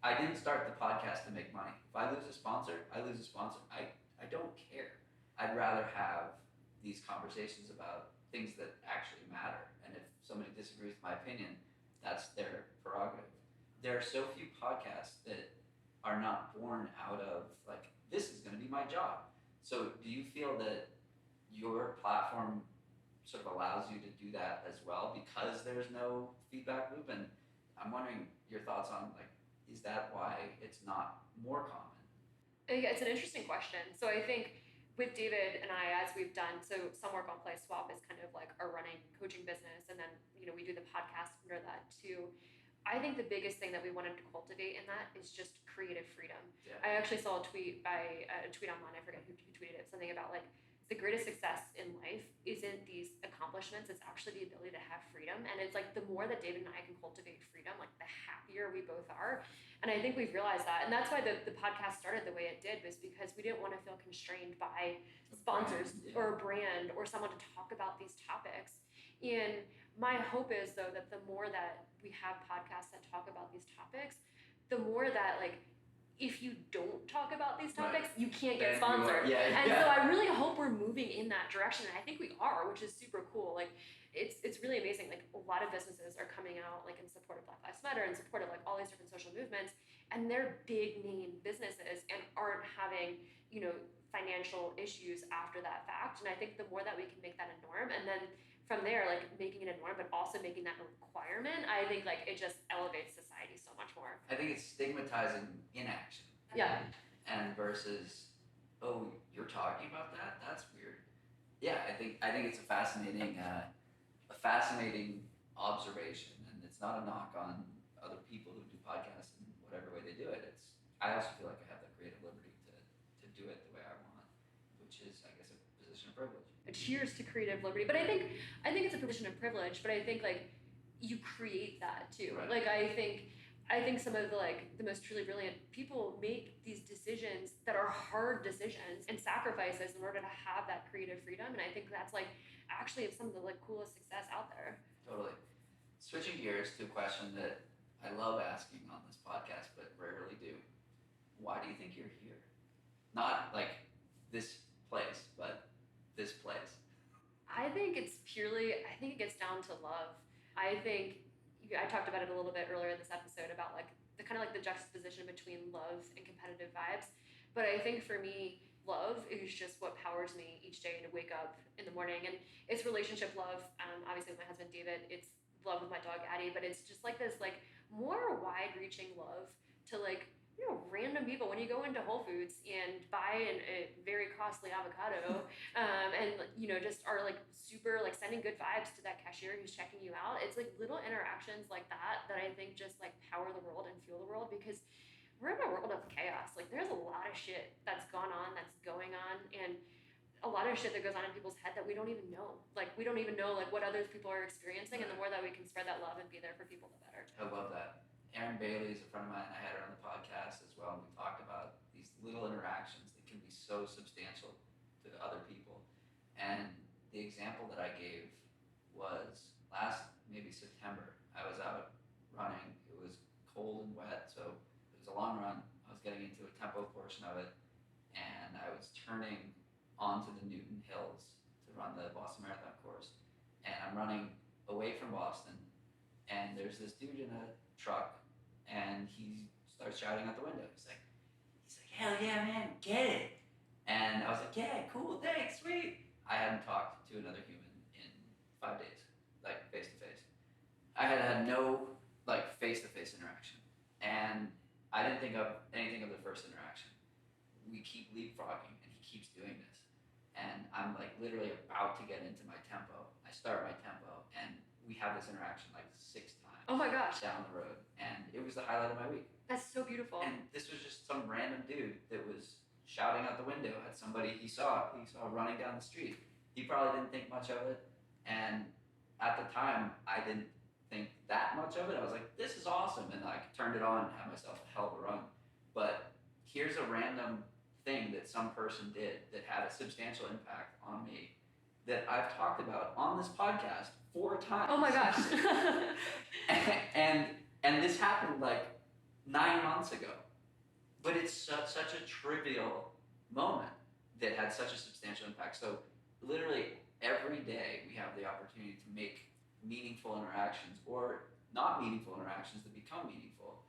[SPEAKER 2] I didn't start the podcast to make money. If I lose a sponsor, I lose a sponsor. I don't care. I'd rather have these conversations about things that actually matter. And if somebody disagrees with my opinion, that's their prerogative. There are so few podcasts that are not born out of like, this is going to be my job. So do you feel that your platform sort of allows you to do that as well because there's no feedback loop? And I'm wondering your thoughts on like, is that why it's not more common?
[SPEAKER 1] Yeah, it's an interesting question. So I think with David and I, as we've done, so Some Work on Play Swap is kind of like our running coaching business, and then we do the podcast under that too. I think the biggest thing that we wanted to cultivate in that is just creative freedom.
[SPEAKER 2] Yeah.
[SPEAKER 1] I actually saw a tweet online, I forget who tweeted it, something about like the greatest success in life isn't these accomplishments, it's actually the ability to have freedom. And it's like the more that David and I can cultivate freedom, like the happier we both are. And I think we've realized that. And that's why the podcast started the way it did, was because we didn't want to feel constrained by sponsors or a brand or someone to talk about these topics. And my hope is, though, that the more that we have podcasts that talk about these topics, the more that, like, if you don't talk about these topics, you can't get sponsored. So I really hope we're moving in that direction. And I think we are, which is super cool. Like, it's really amazing. Like, a lot of businesses are coming out, like, in support of Black Lives Matter, in support of, like, all these different social movements. And they're big name businesses and aren't having, financial issues after that fact. And I think the more that we can make that a norm, and then from there, like, making it a norm, but also making that a requirement, I think, like, it just elevates society so much more.
[SPEAKER 2] I think it's stigmatizing inaction.
[SPEAKER 1] Yeah.
[SPEAKER 2] And versus, oh, you're talking about that? That's weird. Yeah, I think it's a fascinating observation, and it's not a knock on other people who do podcasts in whatever way they do it. I also feel like I have the creative liberty to do it the way I want, which is, I guess, a position of privilege.
[SPEAKER 1] Cheers to creative liberty. But I think it's a position of privilege, but I think, like, you create that too.
[SPEAKER 2] Right.
[SPEAKER 1] Like, I think some of the most truly brilliant people make these decisions that are hard decisions and sacrifices in order to have that creative freedom. And I think that's, like, actually some of the, like, coolest success out there.
[SPEAKER 2] Totally. Switching gears to a question that I love asking on this podcast, but rarely do. Why do you think you're here? Not like this place, but this place.
[SPEAKER 1] I think it gets down to love. I think I talked about it a little bit earlier in this episode about, like, the kind of like the juxtaposition between love and competitive vibes. But I think for me, love is just what powers me each day to wake up in the morning. And it's relationship love. Obviously with my husband, David, it's love with my dog, Addie, but it's just like this, like, more wide reaching love to, like, random people when you go into Whole Foods and buy a very costly avocado, and just are, like, super, like, sending good vibes to that cashier who's checking you out. It's like little interactions like that I think just, like, power the world and fuel the world, because we're in a world of chaos. Like, there's a lot of shit that's gone on, that's going on, and a lot of shit that goes on in people's head that we don't even know. Like, we don't even know, like, what other people are experiencing, and the more that we can spread that love and be there for people, the better.
[SPEAKER 2] I love that. Erin Bailey is a friend of mine. I had her on the podcast as well, and we talked about these little interactions that can be so substantial to other people. And the example that I gave was last maybe September. I was out running. It was cold and wet, so it was a long run. I was getting into a tempo portion of it, and I was turning onto the Newton Hills to run the Boston Marathon course. And I'm running away from Boston, and there's this dude in a truck, and he starts shouting out the window. He's like, hell yeah, man, get it. And I was like, yeah, cool, thanks, sweet. I hadn't talked to another human in 5 days, like, face to face. I had no, like, face-to-face interaction. And I didn't think of anything of the first interaction. We keep leapfrogging, and he keeps doing this. And I'm, like, literally about to get into my tempo. I start my tempo, and we have this interaction, like, 6 times.
[SPEAKER 1] Oh my gosh.
[SPEAKER 2] Down the road. And it was the highlight of my week.
[SPEAKER 1] That's so beautiful.
[SPEAKER 2] And this was just some random dude that was shouting out the window at somebody he saw running down the street. He probably didn't think much of it. And at the time, I didn't think that much of it. I was like, this is awesome. And I turned it on and had myself a hell of a run. But here's a random thing that some person did that had a substantial impact on me that I've talked about on this podcast 4 times.
[SPEAKER 1] Oh my gosh.
[SPEAKER 2] and this happened like 9 months ago. But it's such a trivial moment that had such a substantial impact. So literally every day we have the opportunity to make meaningful interactions or not meaningful interactions that become meaningful.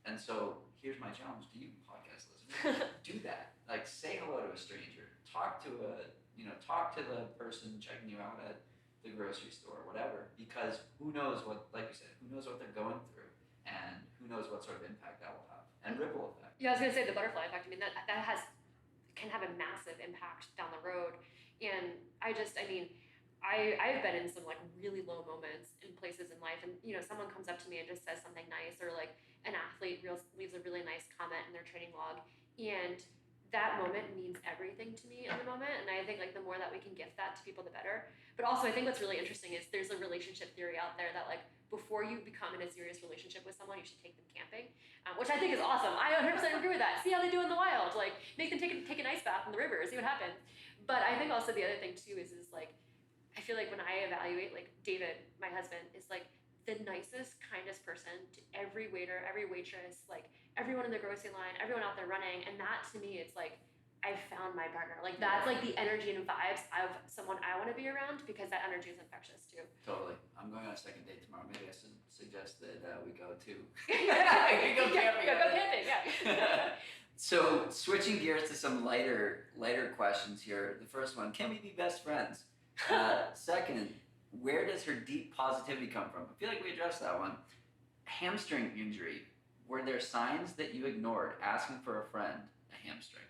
[SPEAKER 2] And so here's my challenge to you, podcast listeners. Do that. Like, say hello to a stranger. Talk to the person checking you out at the grocery store, whatever. Because who knows what, like you said, who knows what they're going through, and who knows what sort of impact that will have, and ripple effect.
[SPEAKER 1] Yeah, I was gonna say the butterfly effect. I mean, that can have a massive impact down the road. And I've been in some like really low moments in places in life, and someone comes up to me and just says something nice, or like an athlete leaves a really nice comment in their training log, and that moment means everything to me in the moment. And I think like the more that we can gift that to people, the better. But also I think what's really interesting is there's a relationship theory out there that like before you become in a serious relationship with someone, you should take them camping, which I think is awesome. I 100% agree with that. See how they do in the wild. Like make them take an ice bath in the river, see what happens. But I think also the other thing too is like, I feel like when I evaluate, like David, my husband, is like the nicest, kindest person to every waiter, every waitress, like everyone in the grocery line, everyone out there running. And that to me, it's like, I found my partner. Like that's like the energy and vibes of someone I want to be around, because that energy is infectious too.
[SPEAKER 2] Totally. I'm going on a second date tomorrow. Maybe I should suggest that we go too.
[SPEAKER 1] Go camping. Go camping, yeah.
[SPEAKER 2] So switching gears to some lighter questions here. The first one, can we be best friends? Second, where does her deep positivity come from? I feel like we addressed that one. Hamstring injury. Were there signs that you ignored asking for a friend a hamstring?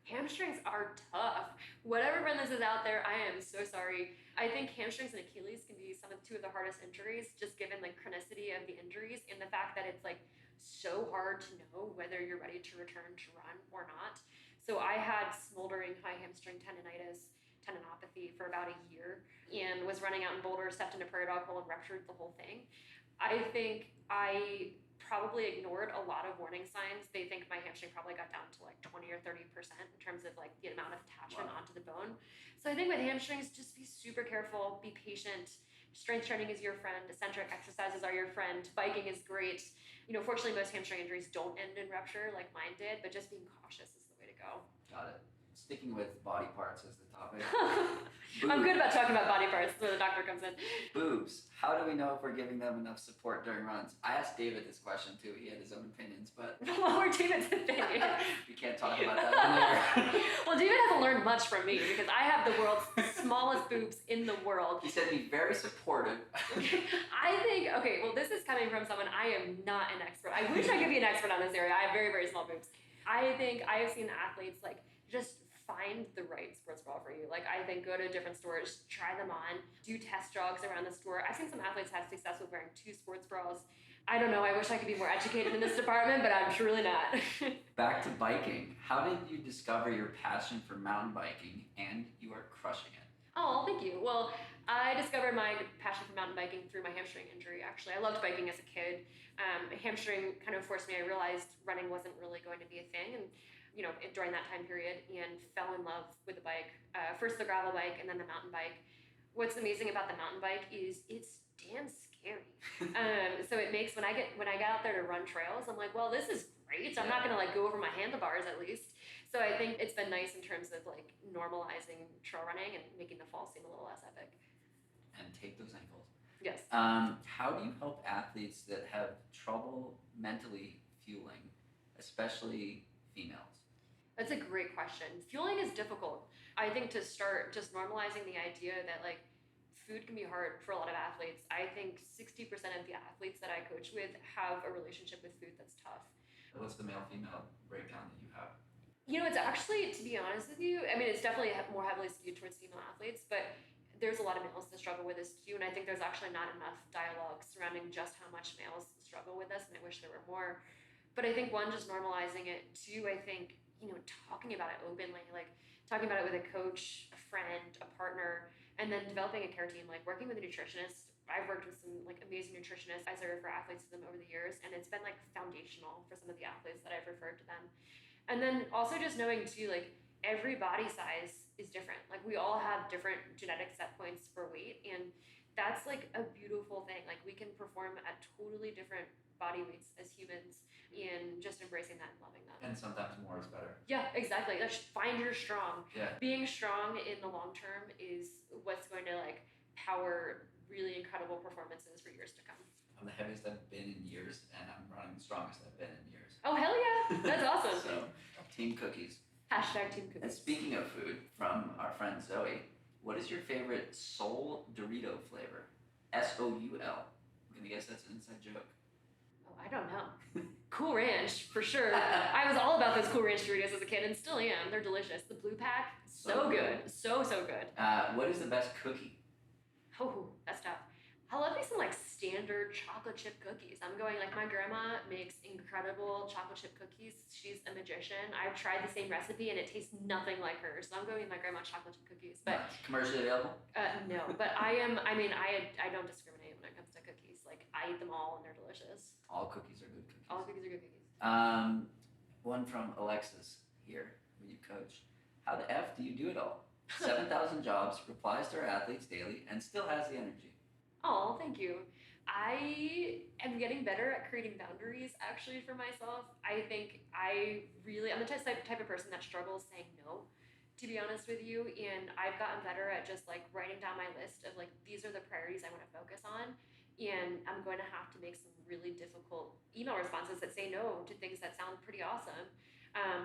[SPEAKER 1] Hamstrings are tough. Whatever friend this is out there, I am so sorry. I think hamstrings and Achilles can be two of the hardest injuries, just given like chronicity of the injuries and the fact that it's like so hard to know whether you're ready to return to run or not. So I had smoldering high hamstring tendinopathy for about a year and was running out in Boulder, stepped in a prairie dog hole and ruptured the whole thing. I think I probably ignored a lot of warning signs. They think my hamstring probably got down to like 20 or 30% in terms of like the amount of attachment onto the bone. So I think with hamstrings, just be super careful, be patient. Strength training is your friend. Eccentric exercises are your friend. Biking is great. Fortunately, most hamstring injuries don't end in rupture like mine did, but just being cautious is the way to go.
[SPEAKER 2] Got it. Sticking with body parts as the topic.
[SPEAKER 1] I'm good about talking about body parts. That's where the doctor comes in.
[SPEAKER 2] Boobs. How do we know if we're giving them enough support during runs? I asked David this question too. He had his own opinions, but
[SPEAKER 1] what were David's opinions?
[SPEAKER 2] We can't talk about that later.
[SPEAKER 1] Well, David hasn't learned much from me because I have the world's smallest boobs in the world.
[SPEAKER 2] He said be very supportive.
[SPEAKER 1] I think, okay, well, this is coming from someone I am not an expert. I wish I could be an expert on this area. I have very, very small boobs. I think I have seen athletes like just find the right sports bra for you. Like I think go to different stores, try them on, do test jogs around the store. I've seen some athletes have success with wearing 2 sports bras. I don't know, I wish I could be more educated in this department, but I'm truly not.
[SPEAKER 2] Back to biking. How did you discover your passion for mountain biking, and you are crushing it?
[SPEAKER 1] Oh, thank you. Well, I discovered my passion for mountain biking through my hamstring injury, actually. I loved biking as a kid. Hamstring kind of forced me, I realized running wasn't really going to be a thing. And during that time period, and fell in love with the bike. First the gravel bike and then the mountain bike. What's amazing about the mountain bike is it's damn scary. So it makes, when I get out there to run trails, I'm like, well, this is great. I'm not gonna like go over my handlebars at least. So I think it's been nice in terms of like normalizing trail running and making the fall seem a little less epic.
[SPEAKER 2] And take those ankles.
[SPEAKER 1] Yes.
[SPEAKER 2] How do you help athletes that have trouble mentally fueling, especially females?
[SPEAKER 1] That's a great question. Fueling is difficult. I think to start just normalizing the idea that like food can be hard for a lot of athletes. I think 60% of the athletes that I coach with have a relationship with food that's tough.
[SPEAKER 2] What's the male-female breakdown that you have?
[SPEAKER 1] It's actually, to be honest with you, I mean, it's definitely more heavily skewed towards female athletes, but there's a lot of males that struggle with this too. And I think there's actually not enough dialogue surrounding just how much males struggle with this. And I wish there were more. But I think one, just normalizing it. Two, I think, talking about it openly, like talking about it with a coach, a friend, a partner, and then developing a care team, like working with a nutritionist. I've worked with some like amazing nutritionists as I refer athletes to them over the years, and it's been like foundational for some of the athletes that I've referred to them. And then also just knowing too, like every body size is different. Like we all have different genetic set points for weight, and that's like a beautiful thing. Like we can perform at totally different body weights as humans, and just embracing that and loving that.
[SPEAKER 2] And sometimes more is better.
[SPEAKER 1] Yeah, exactly. Like find your strong.
[SPEAKER 2] Yeah.
[SPEAKER 1] Being strong in the long term is what's going to like power really incredible performances for years to come.
[SPEAKER 2] I'm the heaviest I've been in years, and I'm running the strongest I've been in years.
[SPEAKER 1] Oh, hell yeah. That's awesome.
[SPEAKER 2] So, team cookies.
[SPEAKER 1] Hashtag team cookies.
[SPEAKER 2] And speaking of food, from our friend Zoe, what is your favorite Soul Dorito flavor? S-O-U-L. I'm gonna guess that's an inside joke.
[SPEAKER 1] Oh, I don't know. Cool Ranch, for sure. I was all about those Cool Ranch Doritos as a kid, and still am. They're delicious. The blue pack, so good. So good.
[SPEAKER 2] What is the best cookie?
[SPEAKER 1] Oh, that's tough. I love me some like standard chocolate chip cookies. I'm going like my grandma makes incredible chocolate chip cookies. She's a magician. I've tried the same recipe and it tastes nothing like hers. So I'm going with my grandma's chocolate chip cookies. But
[SPEAKER 2] commercially available?
[SPEAKER 1] No, but I don't discriminate when it comes to cookies. Like I eat them all and they're delicious.
[SPEAKER 2] All cookies are good cookies.
[SPEAKER 1] All cookies are good cookies.
[SPEAKER 2] One from Alexis here, who you coach. How the F do you do it all? 7,000 jobs, replies to her athletes daily, and still has the energy.
[SPEAKER 1] Oh, thank you. I am getting better at creating boundaries actually for myself. I think I'm the type of person that struggles saying no, to be honest with you. And I've gotten better at just like writing down my list of like, these are the priorities I want to focus on. And I'm going to have to make some really difficult email responses that say no to things that sound pretty awesome.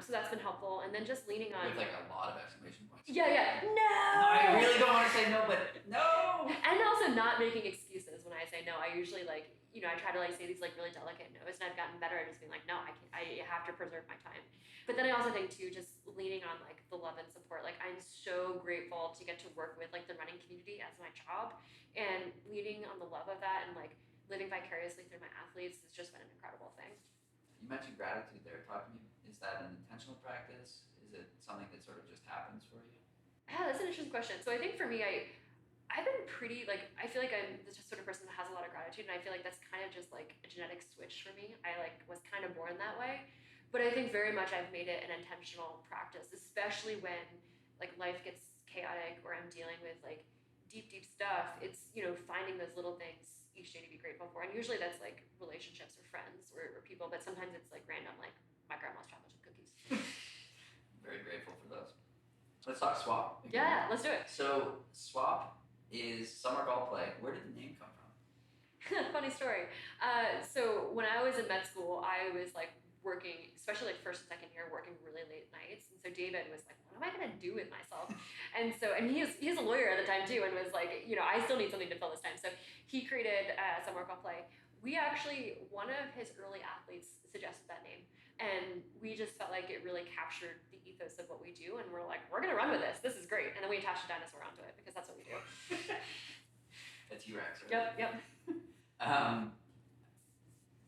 [SPEAKER 1] So that's been helpful. And then just leaning on.
[SPEAKER 2] With like a lot of exclamation points.
[SPEAKER 1] Yeah. No!
[SPEAKER 2] I really don't want to say no, but no!
[SPEAKER 1] And also not making excuses when I say no. I usually like, I try to like say these like really delicate no's, and I've gotten better at just being like, no, I have to preserve my time. But then I also think too, just leaning on like the love and support. Like I'm so grateful to get to work with like the running community as my job, and leaning on the love of that and like living vicariously through my athletes has just been an incredible thing.
[SPEAKER 2] You mentioned gratitude there. Talk to me. Is that an intentional practice? Is it something that sort of just happens for you?
[SPEAKER 1] Yeah, that's an interesting question. So I think for me, I've been pretty like, I feel like I'm the sort of person that has a lot of gratitude, and I feel like that's kind of just like a genetic switch for me. I like was kind of born that way, but I think very much I've made it an intentional practice, especially when like life gets chaotic or I'm dealing with like deep stuff. It's finding those little things each day to be grateful for, and usually that's like relationships or friends or people, but sometimes it's like random, like my grandma's chocolate chip cookies.
[SPEAKER 2] Very grateful for those. Let's talk swap.
[SPEAKER 1] Yeah, let's do it.
[SPEAKER 2] So swap is summer golf play. Where did the name come from?
[SPEAKER 1] Funny story. So when I was in med school, I was like working, especially like first and second year, working really late nights. And so David was like, what am I gonna do with myself? And he's a lawyer at the time too, and was like, I still need something to fill this time. So he created Summer Golf Play. One of his early athletes suggested that name, and we just felt like it really captured the ethos of what we do, and we're like, we're gonna run with this. This is great. And then we attached a dinosaur onto it because that's what we do.
[SPEAKER 2] A T-Rex, right?
[SPEAKER 1] Yep.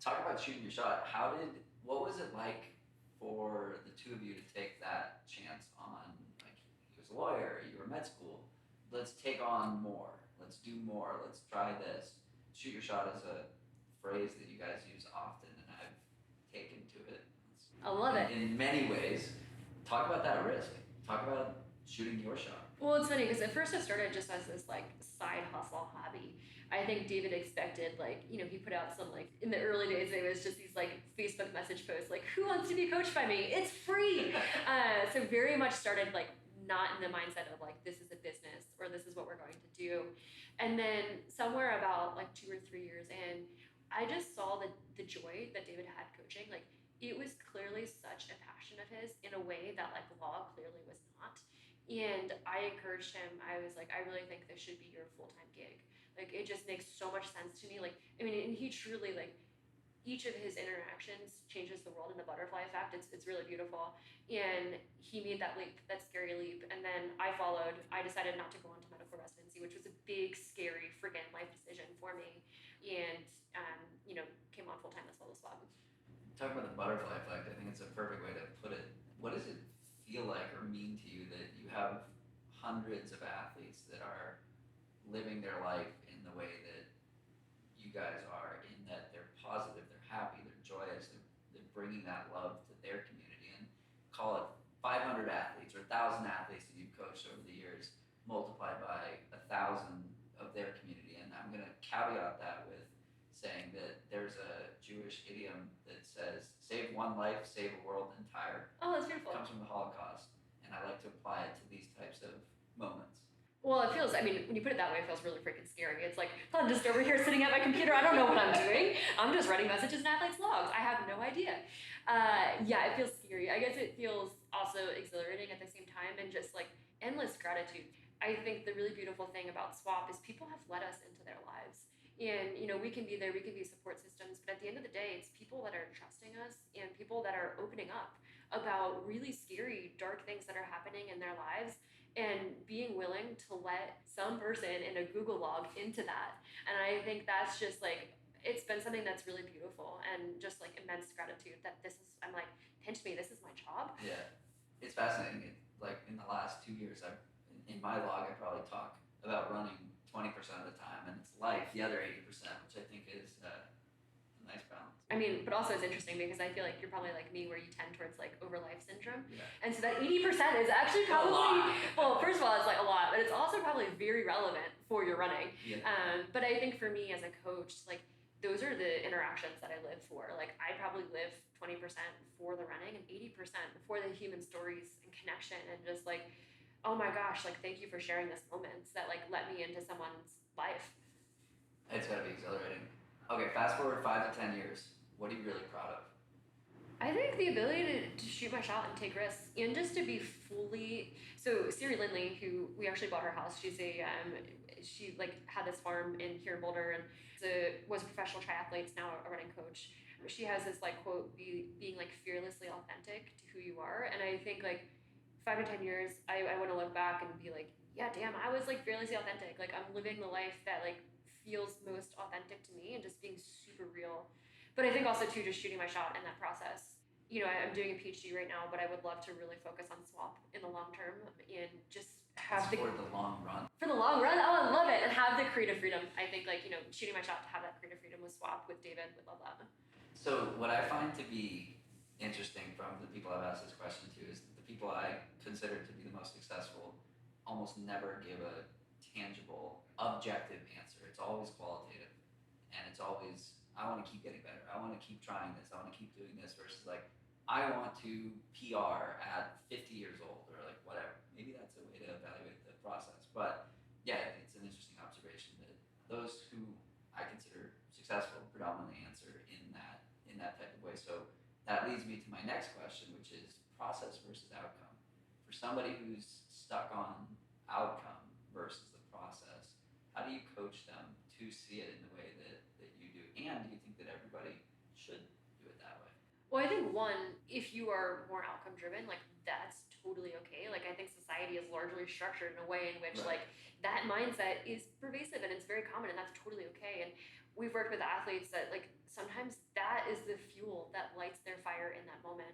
[SPEAKER 2] Talk about shooting your shot. What was it like for the two of you to take that chance on? Like, he was a lawyer, you were med school. Let's take on more. Let's do more. Let's try this. Shoot your shot is a phrase that you guys use often, and I've taken to it.
[SPEAKER 1] I love it.
[SPEAKER 2] In many ways. Talk about that risk. Talk about shooting your shot.
[SPEAKER 1] Well, it's funny because at first it started just as this like side hustle hobby. I think David expected he put out some like, in the early days it was just these like Facebook message posts like, who wants to be coached by me? It's free. So very much started like not in the mindset of like, this is a business or this is what we're going to do. And then somewhere about like 2 or 3 years in, I just saw the joy that David had coaching. Like it was clearly such a passion of his in a way that like law clearly was not. And I encouraged him. I was like, I really think this should be your full-time gig. Like it just makes so much sense to me. Like, I mean, and he truly like each of his interactions changes the world in the butterfly effect. It's really beautiful. And he made that leap, that scary leap. And then I followed. I decided not to go on to medical residency, which was a big, scary, friggin' life decision for me. And came on full time as well as well.
[SPEAKER 2] Talk about the butterfly effect. I think it's a perfect way to put it. What does it feel like or mean to you that you have hundreds of athletes that are living their life in the way that you guys are, in that they're positive, they're happy, they're joyous, they're bringing that love to their community, and 1,000 athletes that you've coached over the years, multiplied by 1,000 of their community. And I'm going to caveat that with saying that there's a Jewish idiom that says, save one life, save a world entire.
[SPEAKER 1] Oh, that's beautiful.
[SPEAKER 2] It comes from the Holocaust. And I like to apply it to these types of moments.
[SPEAKER 1] Well, it feels, I mean, when you put it that way, it feels really freaking scary. It's like, I'm just over here sitting at my computer. I don't know what I'm doing. I'm just writing messages in athletes' logs. I have no idea. Yeah, it feels scary. I guess it feels also exhilarating at the same time and just like endless gratitude. I think the really beautiful thing about SWAP is people have let us into their lives. And, you know, we can be there, we can be support systems, but at the end of the day, it's people that are trusting us and people that are opening up about really scary, dark things that are happening in their lives and being willing to let some person in a Google log into that. And I think that's just like, it's been something that's really beautiful and just like immense gratitude that this is, I'm like, pinch me, this is my job.
[SPEAKER 2] Yeah, it's fascinating. Like in the last 2 years, in my log, I probably talk about running 20% of the time, and it's life the other 80%, which I think is a nice balance.
[SPEAKER 1] I mean, but also it's interesting because I feel like you're probably like me where you tend towards like over life syndrome.
[SPEAKER 2] Yeah.
[SPEAKER 1] And so that 80% is actually probably, well, first of all, it's like a lot, but it's also probably very relevant for your running.
[SPEAKER 2] Yeah.
[SPEAKER 1] But I think for me as a coach, like those are the interactions that I live for. Like I probably live 20% for the running and 80% for the human stories and connection and just like, oh my gosh, like thank you for sharing this moments that like let me into someone's life.
[SPEAKER 2] It's gotta be exhilarating. Okay, fast forward 5 to 10 years. What are you really proud of?
[SPEAKER 1] I think the ability to shoot my shot and take risks and just to be fully, so Siri Lindley, who we actually bought her house, she's she like had this farm here in Boulder and was a professional triathlete, now a running coach. She has this like quote, being like fearlessly authentic to who you are. And I think like 5 to 10 years, I want to look back and be like, yeah, damn, I was like fearlessly authentic. Like I'm living the life that like feels most authentic to me and just being super real. But I think also too, just shooting my shot in that process. You know, I'm doing a PhD right now, but I would love to really focus on SWAP in the long term and just have
[SPEAKER 2] for the long run.
[SPEAKER 1] For the long run, oh, I love it, and have the creative freedom. I think like, you know, shooting my shot to have that creative freedom with SWAP with David, would love that.
[SPEAKER 2] So what I find to be interesting from the people I've asked this question to is that the people I consider to be the most successful almost never give a tangible, objective answer. It's always qualitative, and it's always, I want to keep getting better. I want to keep trying this. I want to keep doing this versus like, I want to PR at 50 years old or like whatever. Maybe that's a way to evaluate the process. But yeah, it's an interesting observation that those who I consider successful predominantly answer in that type of way. So that leads me to my next question, which is process versus outcome. For somebody who's stuck on outcome versus the process, how do you coach them to see it in the way that you do? And do you think that everybody should do it that way?
[SPEAKER 1] Well, I think one, if you are more outcome driven, like that's totally okay. Like I think society is largely structured in a way in which
[SPEAKER 2] Right.
[SPEAKER 1] like that mindset is pervasive and it's very common and that's totally okay. And we've worked with athletes that like sometimes that is the fuel that lights their fire in that moment.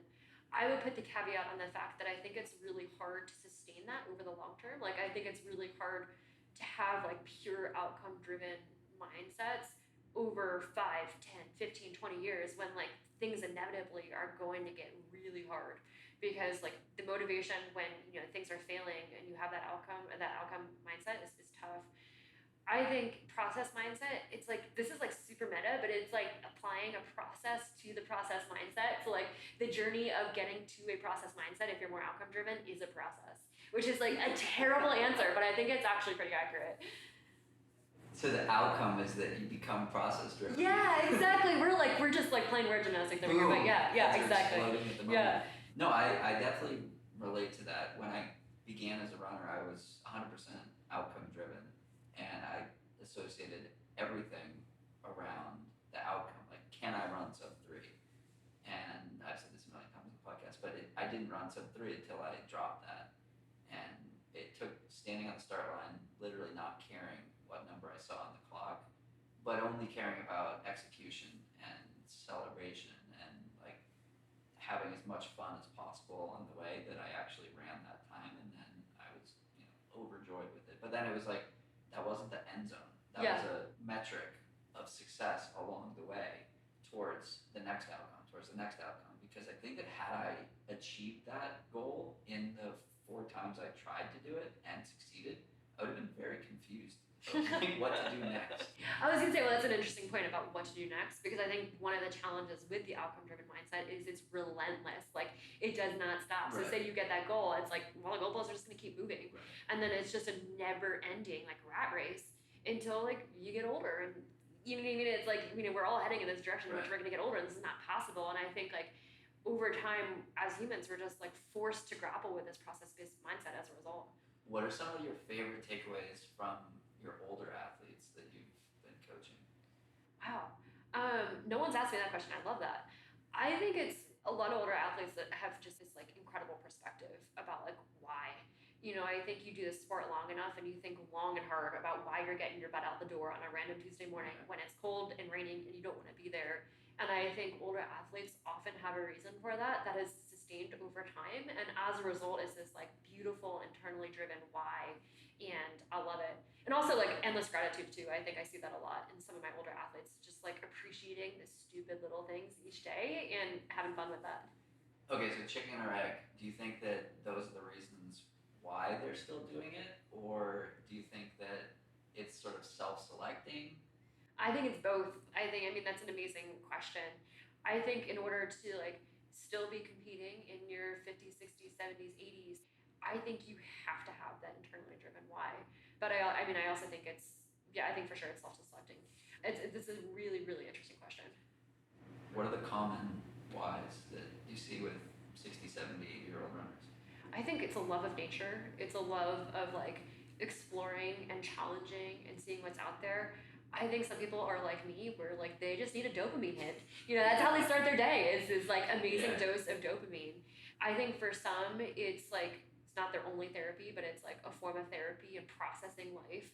[SPEAKER 1] I would put the caveat on the fact that I think it's really hard to sustain that over the long term. Like I think it's really hard to have like pure outcome driven mindsets over 5, 10, 15, 20 years when like things inevitably are going to get really hard because like the motivation when you know things are failing and you have that outcome mindset is tough. I think process mindset, it's like, this is like super meta, but it's like applying a process to the process mindset. So like the journey of getting to a process mindset, if you're more outcome driven, is a process, which is like a terrible answer, but I think it's actually pretty accurate.
[SPEAKER 2] So the outcome is that you become process driven.
[SPEAKER 1] Yeah, exactly. We're just like playing word gymnastics over here, but yeah, exactly. Yeah.
[SPEAKER 2] No, I definitely relate to that. When I began as a runner, I was 100% outcome driven, and I associated everything around the outcome. Like, can I run sub 3? And I've said this a million times in the podcast, but I didn't run sub 3 until I dropped that. And it took standing on the start line, literally not caring what number I saw on the clock, but only caring about execution and celebration and like having as much fun as possible on the way that I actually ran that time. And then I was, overjoyed with it. But then it was like, that wasn't the end zone. That was a metric of success along the way towards the next outcome. Because I think that had I achieved that goal in the 4 times I tried to do it and succeeded, I would have been very confused of what to do next.
[SPEAKER 1] I was gonna say, well, that's an interesting point about what to do next, because I think one of the challenges with the outcome-driven mindset is it's relentless. Like, it does not stop. So
[SPEAKER 2] Right.
[SPEAKER 1] say you get that goal, it's like, well, the goalposts are just gonna keep moving.
[SPEAKER 2] Right.
[SPEAKER 1] And then it's just a never-ending, like, rat race until, like, you get older. And you know what I mean? It's like, we're all heading in this direction in which
[SPEAKER 2] Right.
[SPEAKER 1] we're gonna get older, and this is not possible. And I think, like, over time, as humans, we're just, like, forced to grapple with this process-based mindset as a result.
[SPEAKER 2] What are some of your favorite takeaways from your older athletes that you've been coaching?
[SPEAKER 1] Wow. No one's asked me that question. I love that. I think it's a lot of older athletes that have just this like incredible perspective about like why. I think you do this sport long enough and you think long and hard about why you're getting your butt out the door on a random Tuesday morning when it's cold and raining and you don't want to be there. And I think older athletes often have a reason for that is sustained over time. And as a result is this like beautiful internally driven why. And I love it. And also like endless gratitude too. I think I see that a lot in some of my older athletes, just like appreciating the stupid little things each day and having fun with that.
[SPEAKER 2] Okay, so chicken or egg, do you think that those are the reasons why they're still doing it? Or do you think that it's sort of self-selecting?
[SPEAKER 1] I think it's both. I mean, that's an amazing question. I think in order to like still be competing in your 50s, 60s, 70s, 80s, I think you have to have that internally driven why. But I also think I think for sure it's self-selecting. This is a really, really interesting question.
[SPEAKER 2] What are the common whys that you see with 60, 70, 80-year-old runners?
[SPEAKER 1] I think it's a love of nature. It's a love of like exploring and challenging and seeing what's out there. I think some people are like me, where like they just need a dopamine hit. That's how they start their day. Is like amazing dose of dopamine. I think for some, it's like it's not their only therapy, but it's like a form of therapy and processing life.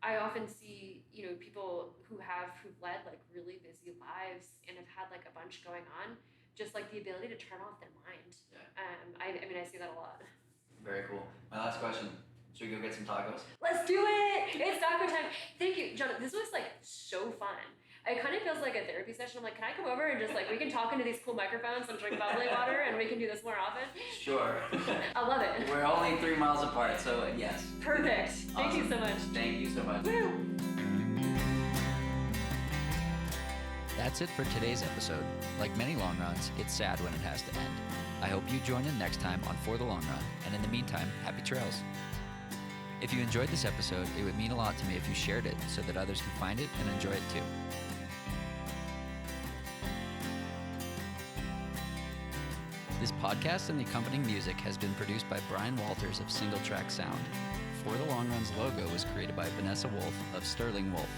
[SPEAKER 1] I often see people who've led like really busy lives and have had like a bunch going on, just like the ability to turn off their mind.
[SPEAKER 2] Yeah.
[SPEAKER 1] I see that a lot.
[SPEAKER 2] Very cool. My last question. Should we go get some tacos?
[SPEAKER 1] Let's do it! It's taco time. Thank you, John. This was like so fun. It kind of feels like a therapy session. I'm like, can I come over and just like we can talk into these cool microphones and drink bubbly water and we can do this more often?
[SPEAKER 2] Sure.
[SPEAKER 1] I love it.
[SPEAKER 2] We're only 3 miles apart, so yes.
[SPEAKER 1] Perfect. Thank you so much.
[SPEAKER 2] Thank you so much.
[SPEAKER 1] Woo!
[SPEAKER 2] That's it for today's episode. Like many long runs, it's sad when it has to end. I hope you join in next time on For the Long Run, and in the meantime, happy trails. If you enjoyed this episode, it would mean a lot to me if you shared it so that others can find it and enjoy it too. This podcast and the accompanying music has been produced by Brian Walters of Single Track Sound. For the Long Run's logo was created by Vanessa Wolf of Sterling Wolf.